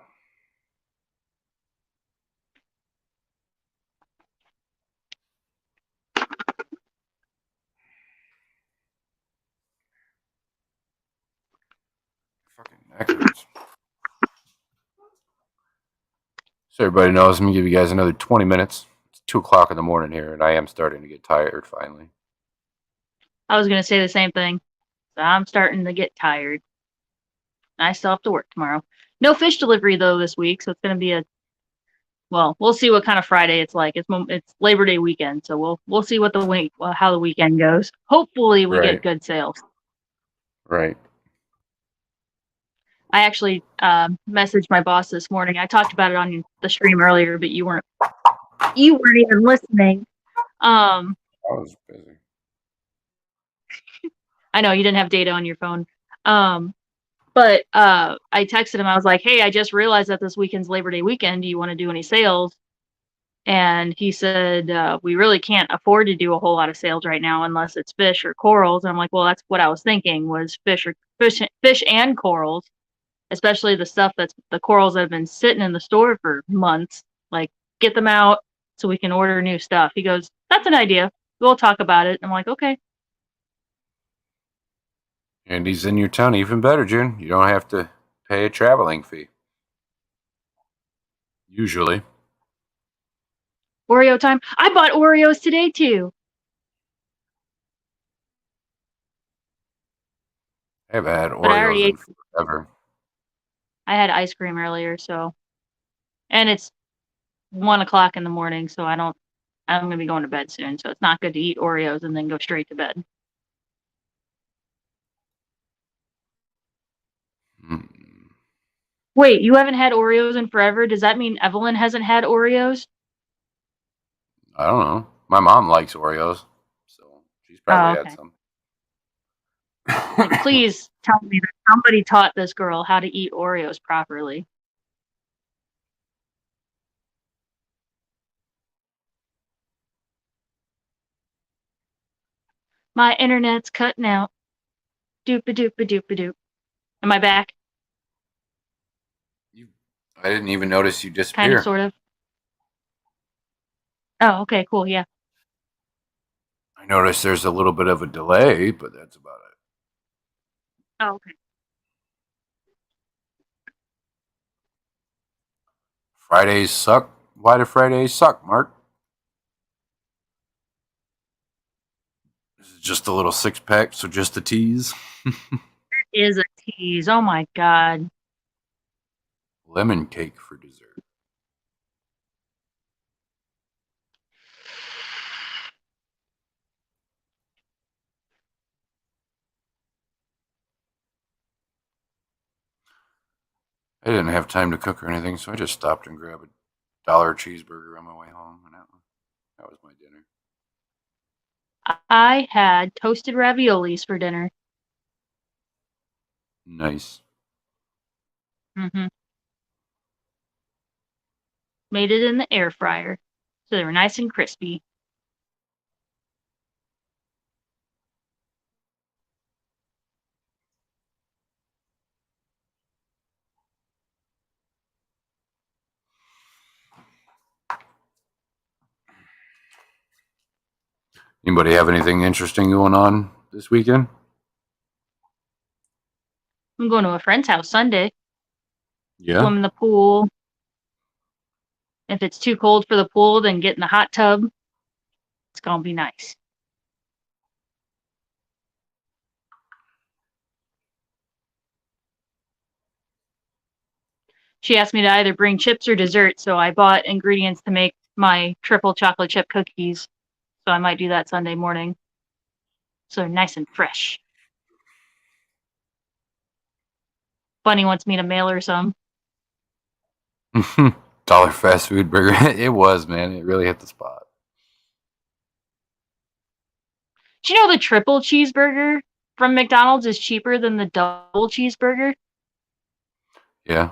Fucking neck hurts. So everybody knows, I'm gonna give you guys another 20 minutes. It's 2 o'clock in the morning here, and I am starting to get tired finally. I was going to say the same thing. So I'm starting to get tired. I still have to work tomorrow. No fish delivery though this week, so it's going to be we'll see what kind of Friday it's like. It's Labor Day weekend, so we'll see what how the weekend goes. Hopefully we get good sales. Right. I actually messaged my boss this morning. I talked about it on the stream earlier, but you weren't even listening. I was busy. I know you didn't have data on your phone. But I texted him. I was like, hey, I just realized that this weekend's Labor Day weekend. Do you want to do any sales? And he said, we really can't afford to do a whole lot of sales right now unless it's fish or corals. And I'm like, well, that's what I was thinking, was fish and corals, especially the corals that have been sitting in the store for months. Like, get them out so we can order new stuff. He goes, that's an idea. We'll talk about it. I'm like, okay. And he's in your town, even better, June. You don't have to pay a traveling fee. Usually. Oreo time. I bought Oreos today too. I haven't had Oreos in forever. I had ice cream earlier, and it's 1 o'clock in the morning, so I'm gonna be going to bed soon, so it's not good to eat Oreos and then go straight to bed. Wait, you haven't had Oreos in forever? Does that mean Evelyn hasn't had Oreos? I don't know. My mom likes Oreos, so probably had okay. some. Like, please tell me that somebody taught this girl how to eat Oreos properly. My internet's cutting out. Doop a doop a doop a doop. Am I back? I didn't even notice you Kind of, disappear. sort of. Oh, okay, cool, yeah. I noticed there's a little bit of a delay, but that's about it. Oh, okay. Fridays suck. Why do Fridays suck, Mark? This is just a little six pack, so just a tease. Is a tease. Oh my god. Lemon cake for dessert. I didn't have time to cook or anything, so I just stopped and grabbed a dollar cheeseburger on my way home, and that was my dinner. I had toasted raviolis for dinner. Nice. Mm-hmm. Made it in the air fryer, so they were nice and crispy. Anybody have anything interesting going on this weekend? I'm going to a friend's house Sunday. Yeah. Swim in the pool. If it's too cold for the pool, then get in the hot tub. It's gonna be nice. She asked me to either bring chips or dessert, so I bought ingredients to make my triple chocolate chip cookies. So I might do that Sunday morning. So they're nice and fresh. Bunny wants me to mail her some. Dollar fast food burger. It was, man. It really hit the spot. Do you know the triple cheeseburger from McDonald's is cheaper than the double cheeseburger? Yeah.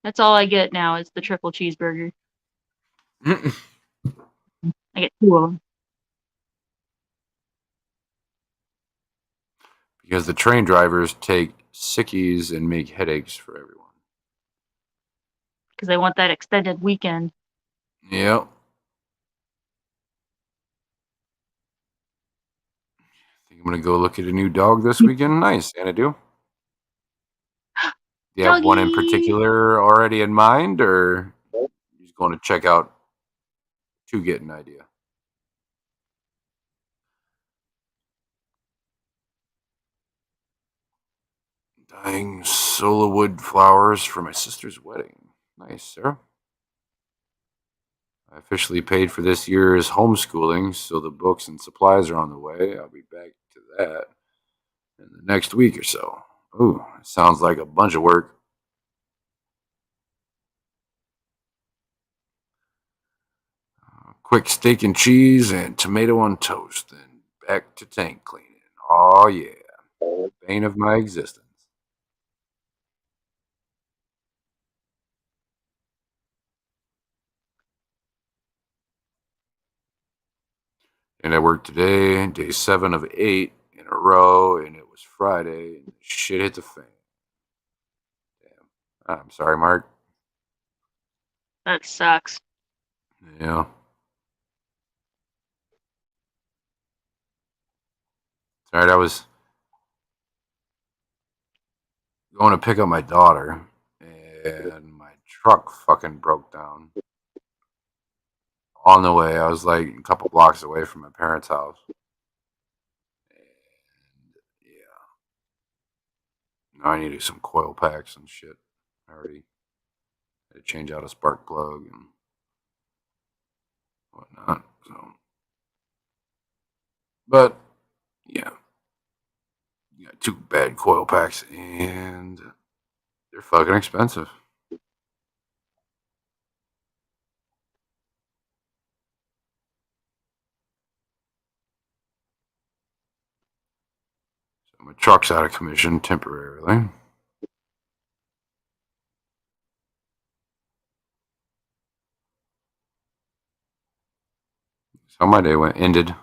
That's all I get now is the triple cheeseburger. I get two of them. Because the train drivers take sickies and make headaches for everyone. Because I want that extended weekend. Yep. Think I'm gonna go look at a new dog this weekend. Nice, Anadu. Do you have one in Doggy! particular already in mind, or you just going to check out to get an idea? Dyeing sola wood flowers for my sister's wedding. Nice, Sarah. I officially paid for this year's homeschooling, so the books and supplies are on the way. I'll be back to that in the next week or so. Ooh, sounds like a bunch of work. Quick steak and cheese and tomato on toast, then back to tank cleaning. Oh yeah, bane of my existence. And I worked today, day 7 of 8 in a row, and it was Friday, and shit hit the fan. Damn. I'm sorry, Mark. That sucks. Yeah. All right, I was going to pick up my daughter, and my truck fucking broke down. On the way, I was like a couple blocks away from my parents' house. And yeah, now I needed some coil packs and shit. I already had to change out a spark plug and whatnot. So, but yeah, got 2 bad coil packs, and they're fucking expensive. My truck's out of commission temporarily. So my day ended.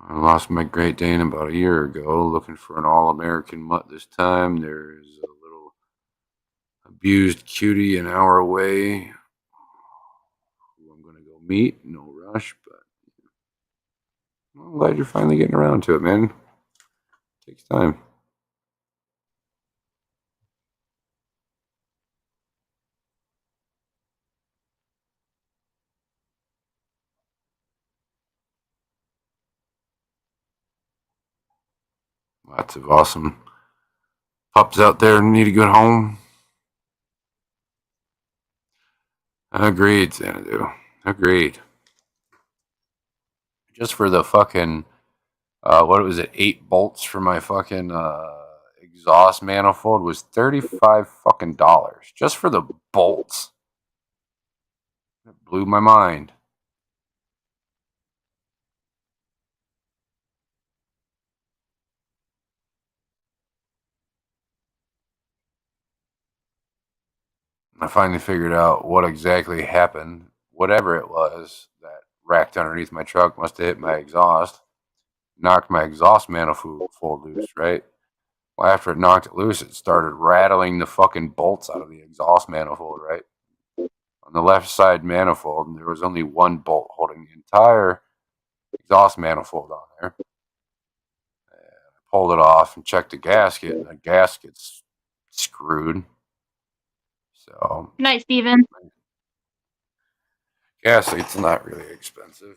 I lost my Great Dane about a year ago, looking for an all-American mutt this time. There's a little abused cutie an hour away who I'm going to go meet. No rush, but I'm glad you're finally getting around to it, man. It takes time. Lots of awesome pups out there need a good home. Agreed, Xanadu. Agreed. Just for the fucking, what was it, 8 bolts for my fucking exhaust manifold was $35 fucking dollars. Just for the bolts. It blew my mind. I finally figured out what exactly happened. Whatever it was that racked underneath my truck must have hit my exhaust, knocked my exhaust manifold loose, right? Well, after it knocked it loose, it started rattling the fucking bolts out of the exhaust manifold, right? On the left side manifold, there was only one bolt holding the entire exhaust manifold on there. And I pulled it off and checked the gasket, and the gasket's screwed. So, Good night, Steven. Gasket's not really expensive.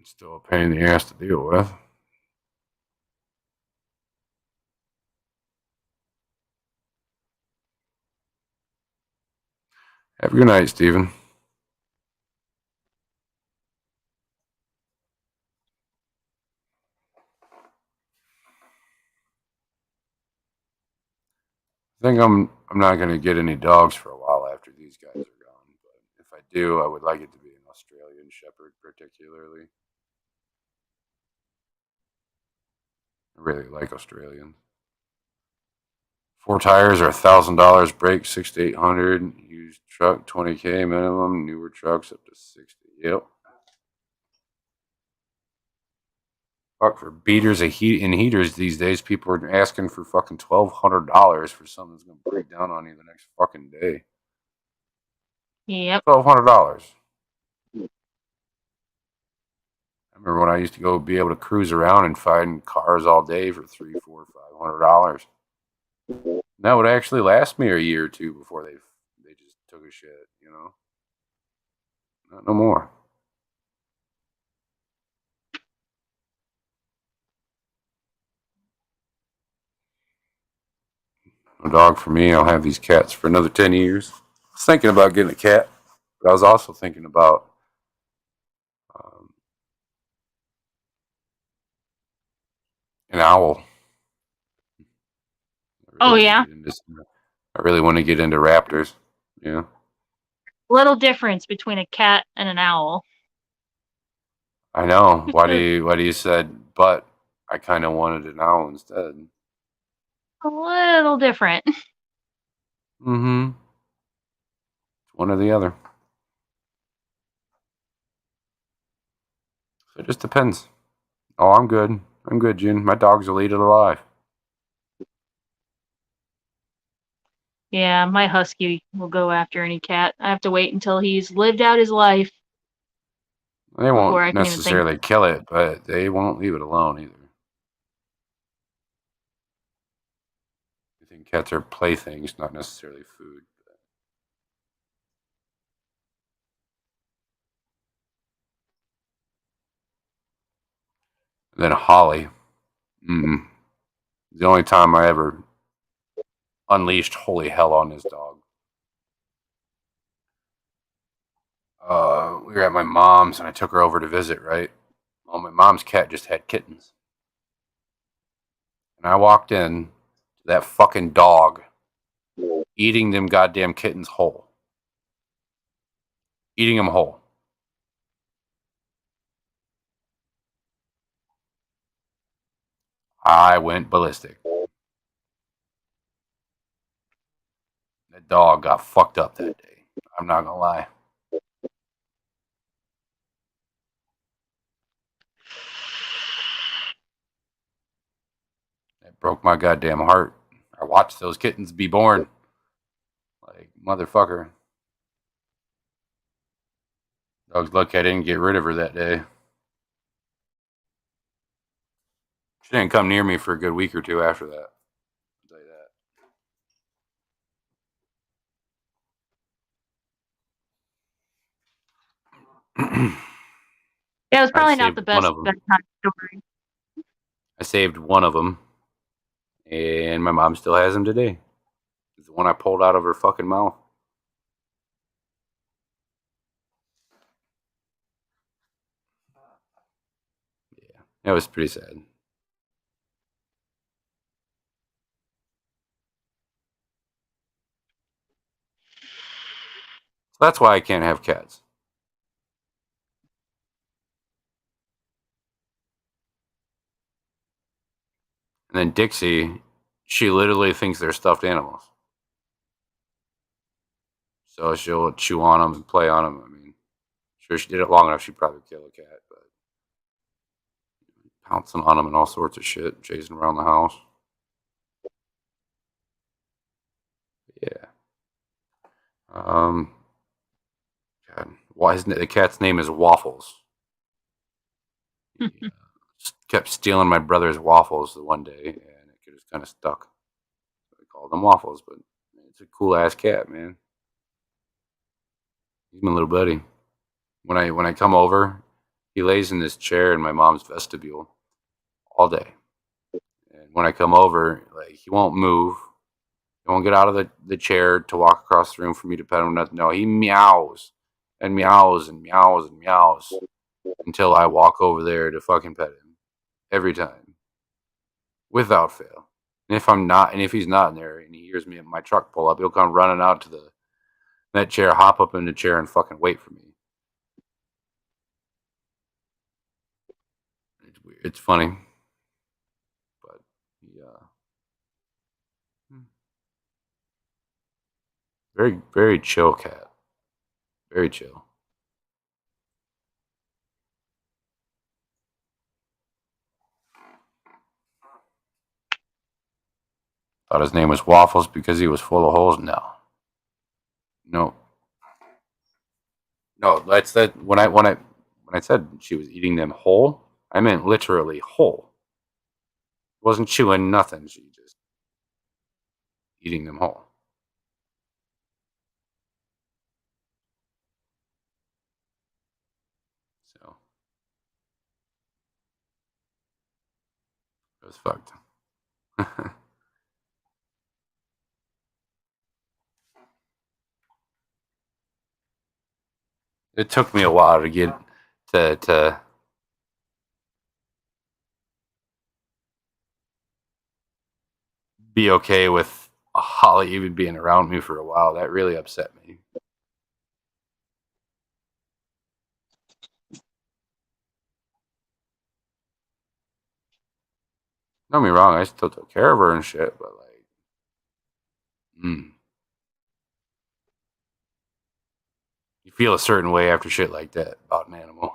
It's still a pain in the ass to deal with. Have a good night, Stephen. I think I'm not going to get any dogs for a while after these guys are gone. But if I do, I would like it to be an Australian Shepherd, particularly. I really like Australians. 4 tires are $1,000. Brakes $600 to $800. Used truck $20K minimum. Newer trucks up to $60. Yep. Fuck, for beaters and heaters these days, people are asking for fucking $1,200 for something that's gonna break down on you the next fucking day. Yep. $1,200. I remember when I used to go be able to cruise around and find cars all day for $300, $400, $500. That would actually last me a year or two before they just took a shit, you know. Not no more. No dog for me. I'll have these cats for another 10 years. I was thinking about getting a cat, but I was also thinking about an owl. Oh, yeah? I really want to get into raptors. Yeah. Little difference between a cat and an owl. I know. Why do you said, but I kind of wanted an owl instead. A little different. Mm-hmm. One or the other. So it just depends. Oh, I'm good. I'm good, June. My dogs will eat it alive. Yeah, my husky will go after any cat. I have to wait until he's lived out his life. They won't necessarily kill it, but they won't leave it alone either. I think cats are playthings, not necessarily food. And then Holly. The only time I ever unleashed holy hell on this dog. We were at my mom's and I took her over to visit, right? Well, my mom's cat just had kittens. And I walked in to that fucking dog eating them goddamn kittens whole. Eating them whole. I went ballistic. The dog got fucked up that day. I'm not gonna lie. It broke my goddamn heart. I watched those kittens be born. Like, motherfucker. Dog's lucky I didn't get rid of her that day. She didn't come near me for a good week or two after that. I'll tell you that. Yeah, it was I probably not saved the one best of them. bedtime story. I saved one of them, and my mom still has him today. It's the one I pulled out of her fucking mouth. Yeah, that was pretty sad. So that's why I can't have cats. And then Dixie, she literally thinks they're stuffed animals. So she'll chew on them and play on them. I mean, sure, she did it long enough, she'd probably kill a cat, but pouncing on them and all sorts of shit, chasing around the house. Yeah. Um, God, why isn't it? The cat's name is Waffles. He, kept stealing my brother's waffles the one day, and it just kind of stuck. So I called them Waffles, but it's a cool ass cat, man. He's my little buddy. When I come over, he lays in this chair in my mom's vestibule all day. And when I come over, like he won't move. He won't get out of the chair to walk across the room for me to pet him. Nothing. No, he meows and meows and meows and meows until I walk over there to fucking pet him every time, without fail. And if he's not in there, and he hears me in my truck pull up, he'll come running out to that chair, hop up in the chair, and fucking wait for me. It's weird. It's funny, but yeah, very very chill cat. Very chill. Thought his name was Waffles because he was full of holes. No, no, no. That's that. When I said she was eating them whole, I meant literally whole. Wasn't chewing nothing. She just eating them whole. So it was fucked. It took me a while to get to be okay with Holly even being around me for a while. That really upset me. Don't get me wrong, I still took care of her and shit, but like, mm, you feel a certain way after shit like that about an animal.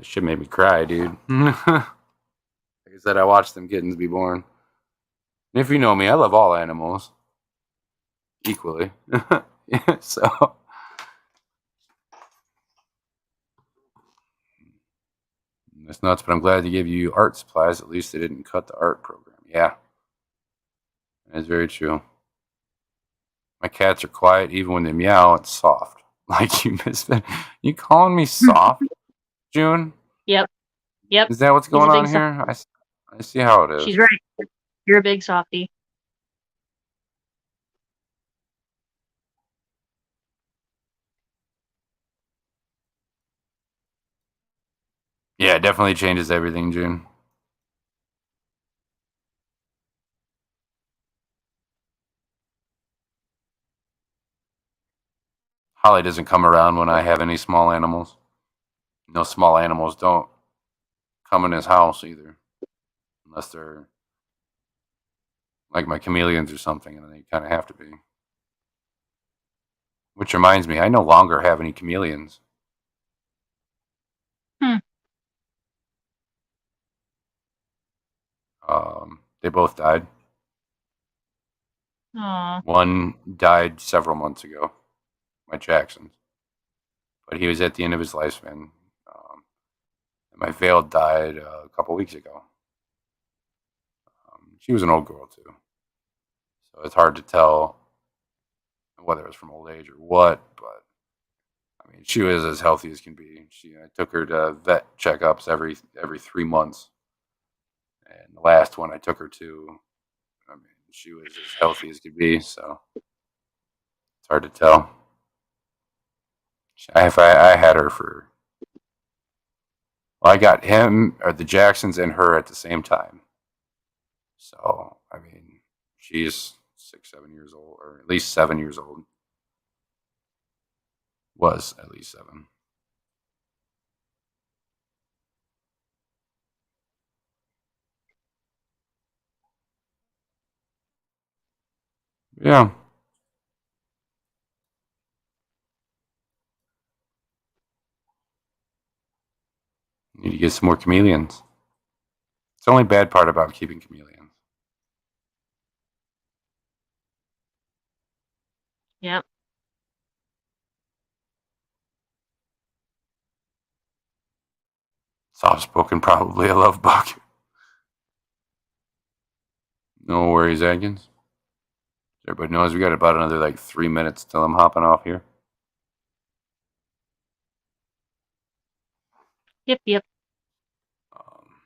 Shit made me cry, dude. Like I said, I watched them kittens be born. And if you know me, I love all animals equally. So that's nuts, but I'm glad they gave you art supplies. At least they didn't cut the art program. Yeah, that's very true. My cats are quiet even when they meow. It's soft. Like you missed it. You calling me soft, June? Yep. Yep. Is that what's He's a going on big here? I see how it is. She's right. You're a big softie. Yeah, it definitely changes everything, June. Holly doesn't come around when I have any small animals. No small animals don't come in his house either, unless they're like my chameleons or something, and they kind of have to be. Which reminds me, I no longer have any chameleons. Hmm. They both died. Aw. One died several months ago, my Jacksons, but he was at the end of his lifespan. And my Veil died a couple weeks ago. She was an old girl too, so it's hard to tell whether it was from old age or what. But I mean, she was as healthy as can be. I took her to vet checkups every 3 months, and the last one I took her to, I mean, she was as healthy as could be. So it's hard to tell. I had her for. Well, I got him or the Jacksons and her at the same time. So I mean, she's 6, 7 years old, or at least 7 years old. Was at least 7. Yeah. Need to get some more chameleons. It's the only bad part about keeping chameleons. Yep. Soft spoken, probably a love bug. No worries, Adkins. Everybody knows we got about another like 3 minutes till I'm hopping off here. Yep. Um,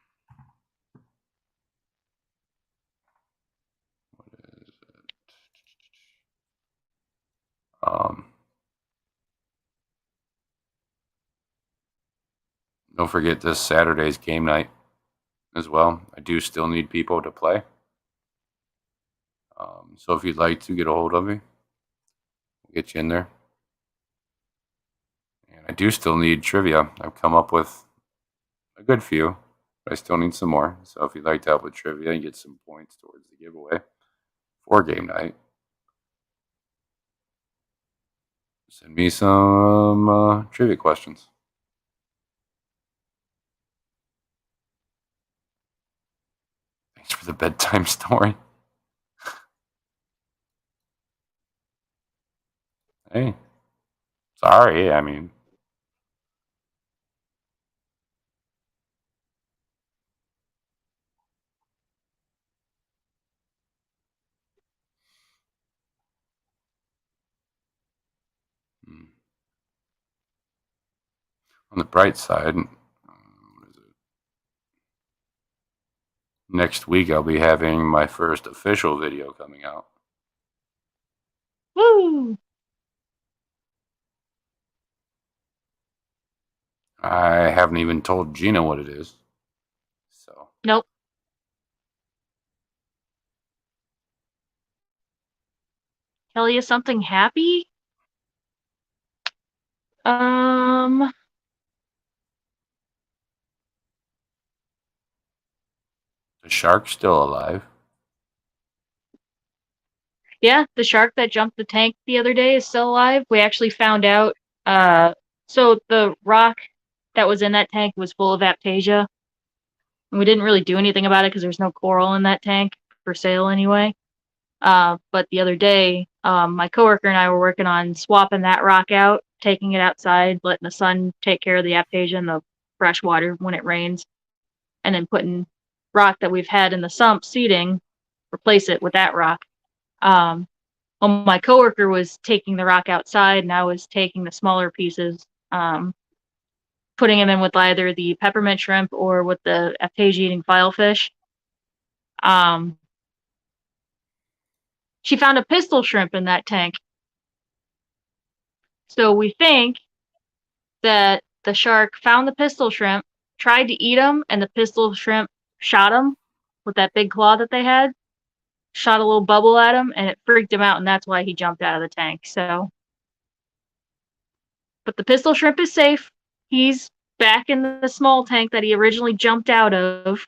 what is it? Don't forget this Saturday's game night as well. I do still need people to play. So if you'd like to get a hold of me, we'll get you in there. And I do still need trivia. I've come up with a good few, but I still need some more. So if you'd like to help with trivia and get some points towards the giveaway for game night, send me some trivia questions. Thanks for the bedtime story. Hey, sorry. I mean, on the bright side, what is it? Next week I'll be having my first official video coming out. Woo! I haven't even told Gina what it is. So Nope. Tell you something happy? Um, the shark's still alive. yeah, the shark that jumped the tank the other day is still alive. We actually found out, so the rock that was in that tank was full of Aptasia. And we didn't really do anything about it because there's no coral in that tank for sale anyway. But the other day, my coworker and I were working on swapping that rock out, taking it outside, letting the sun take care of the Aptasia and the fresh water when it rains, and then putting rock that we've had in the sump seeding, replace it with that rock. Well, my coworker was taking the rock outside, and I was taking the smaller pieces, putting them in with either the peppermint shrimp or with the Aptasia eating filefish. She found a pistol shrimp in that tank. So we think that the shark found the pistol shrimp, tried to eat them, and the pistol shrimp shot him with that big claw that they had, shot a little bubble at him, and it freaked him out, and that's why he jumped out of the tank. So But the pistol shrimp is safe. He's back in the small tank that he originally jumped out of.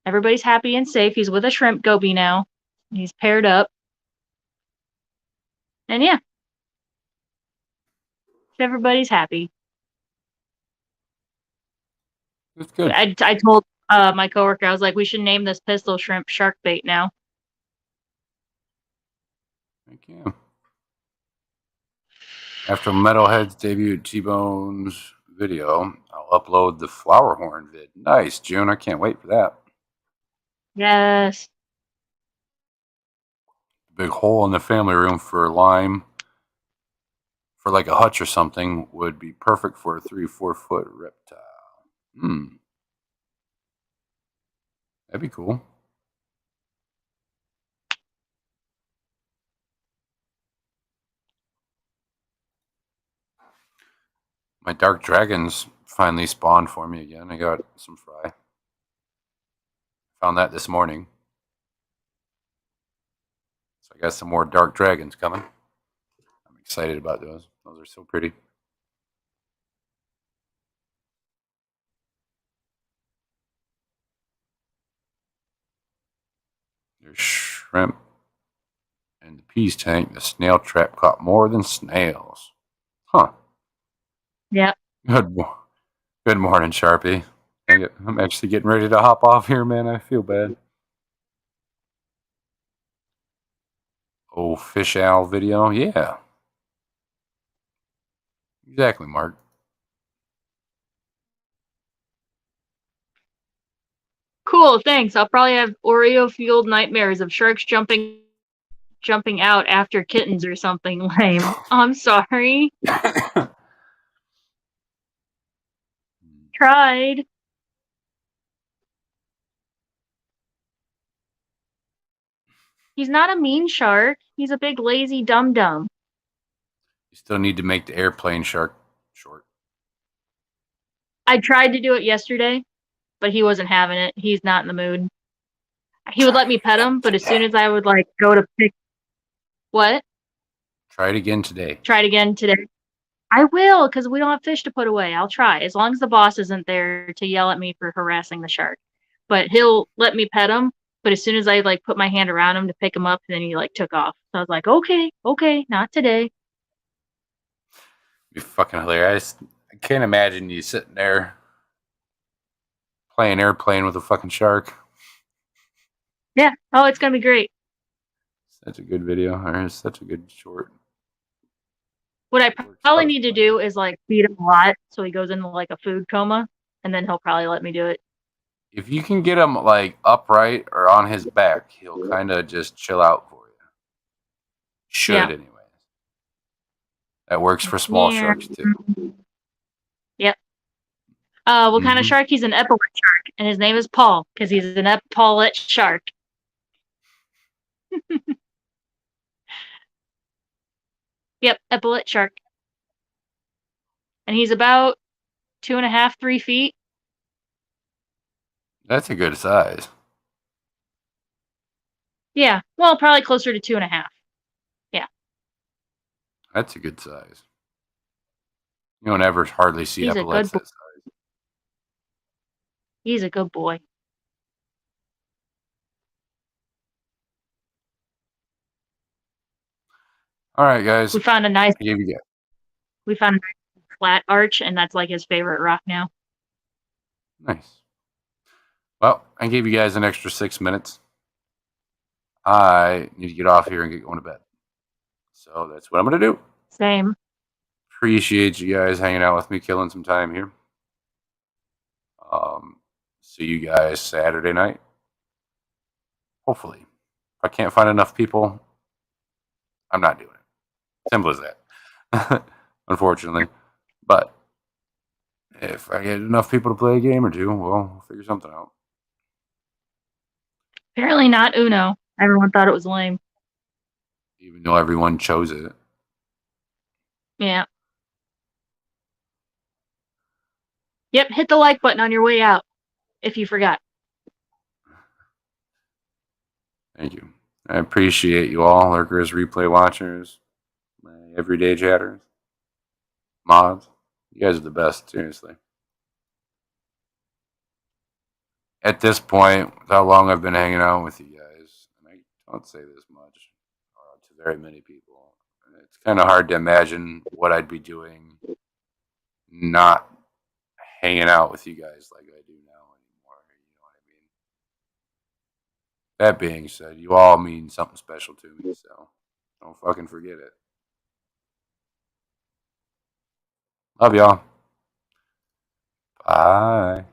Everybody's happy and safe. He's with a shrimp goby now. He's paired up. And yeah, everybody's happy. That's good. I told my coworker, I was like, we should name this pistol shrimp shark bait now. Thank you. After Metalhead's debut T-Bone's video, I'll upload the flower horn vid. Nice, June. I can't wait for that. Yes. Big hole in the family room for lime, for like a hutch or something, would be perfect for a 3-4 foot reptile. That'd be cool. My dark dragons finally spawned for me again. I got some fry. Found that this morning. So I got some more dark dragons coming. I'm excited about those. Those are so pretty. There's shrimp in the peas tank. The snail trap caught more than snails. Huh. Yeah. Good morning, Sharpie. I'm actually getting ready to hop off here, man. I feel bad. Oh, fish owl video? Yeah. Exactly, Mark. Cool, thanks. I'll probably have Oreo-fueled nightmares of sharks jumping out after kittens or something lame. I'm sorry. Tried. He's not a mean shark. He's a big lazy dum-dum. You still need to make the airplane shark short. I tried to do it yesterday, but he wasn't having it. He's not in the mood. He would let me pet him, but as soon as I would like go to pick what? Try it again today. Try it again today. I will, because we don't have fish to put away. I'll try, as long as the boss isn't there to yell at me for harassing the shark. But he'll let me pet him, but as soon as I like put my hand around him to pick him up, then he like took off. So I was like, okay, not today. It'd be fucking hilarious. I can't imagine you sitting there playing airplane with a fucking shark. Yeah. Oh, it's gonna be great. Such a good video, or such a good short. What I probably need to do is like feed him a lot so he goes into like a food coma, and then he'll probably let me do it. If you can get him like upright or on his back, he'll kind of just chill out for you. Should, anyways. That works for small sharks too. Yep. What kind of shark? He's an epaulet shark, and his name is Paul because he's an epaulet shark. Yep, epaulet shark. And he's about 2.5, 3 feet. That's a good size. Yeah, well, probably closer to 2.5. Yeah. That's a good size. You don't ever hardly see epaulets that size. He's a good boy. All right, guys. We found a nice. We found a nice flat arch, and that's like his favorite rock now. Nice. Well, I gave you guys an extra 6 minutes. I need to get off here and get going to bed. So that's what I'm going to do. Same. Appreciate you guys hanging out with me, killing some time here. See you guys Saturday night. Hopefully. If I can't find enough people, I'm not doing it. Simple as that. Unfortunately. But if I get enough people to play a game or two, we'll figure something out. Apparently not Uno. Everyone thought it was lame. Even though everyone chose it. Yeah. Yep, hit the like button on your way out, if you forgot. Thank you. I appreciate you all, lurkers, replay watchers, my everyday chatters, mods. You guys are the best, seriously. At this point, with how long I've been hanging out with you guys, and I don't say this much to very many people, it's kind of hard to imagine what I'd be doing not hanging out with you guys like I do now anymore. You know what I mean? That being said, you all mean something special to me, so don't fucking forget it. Love y'all. Bye.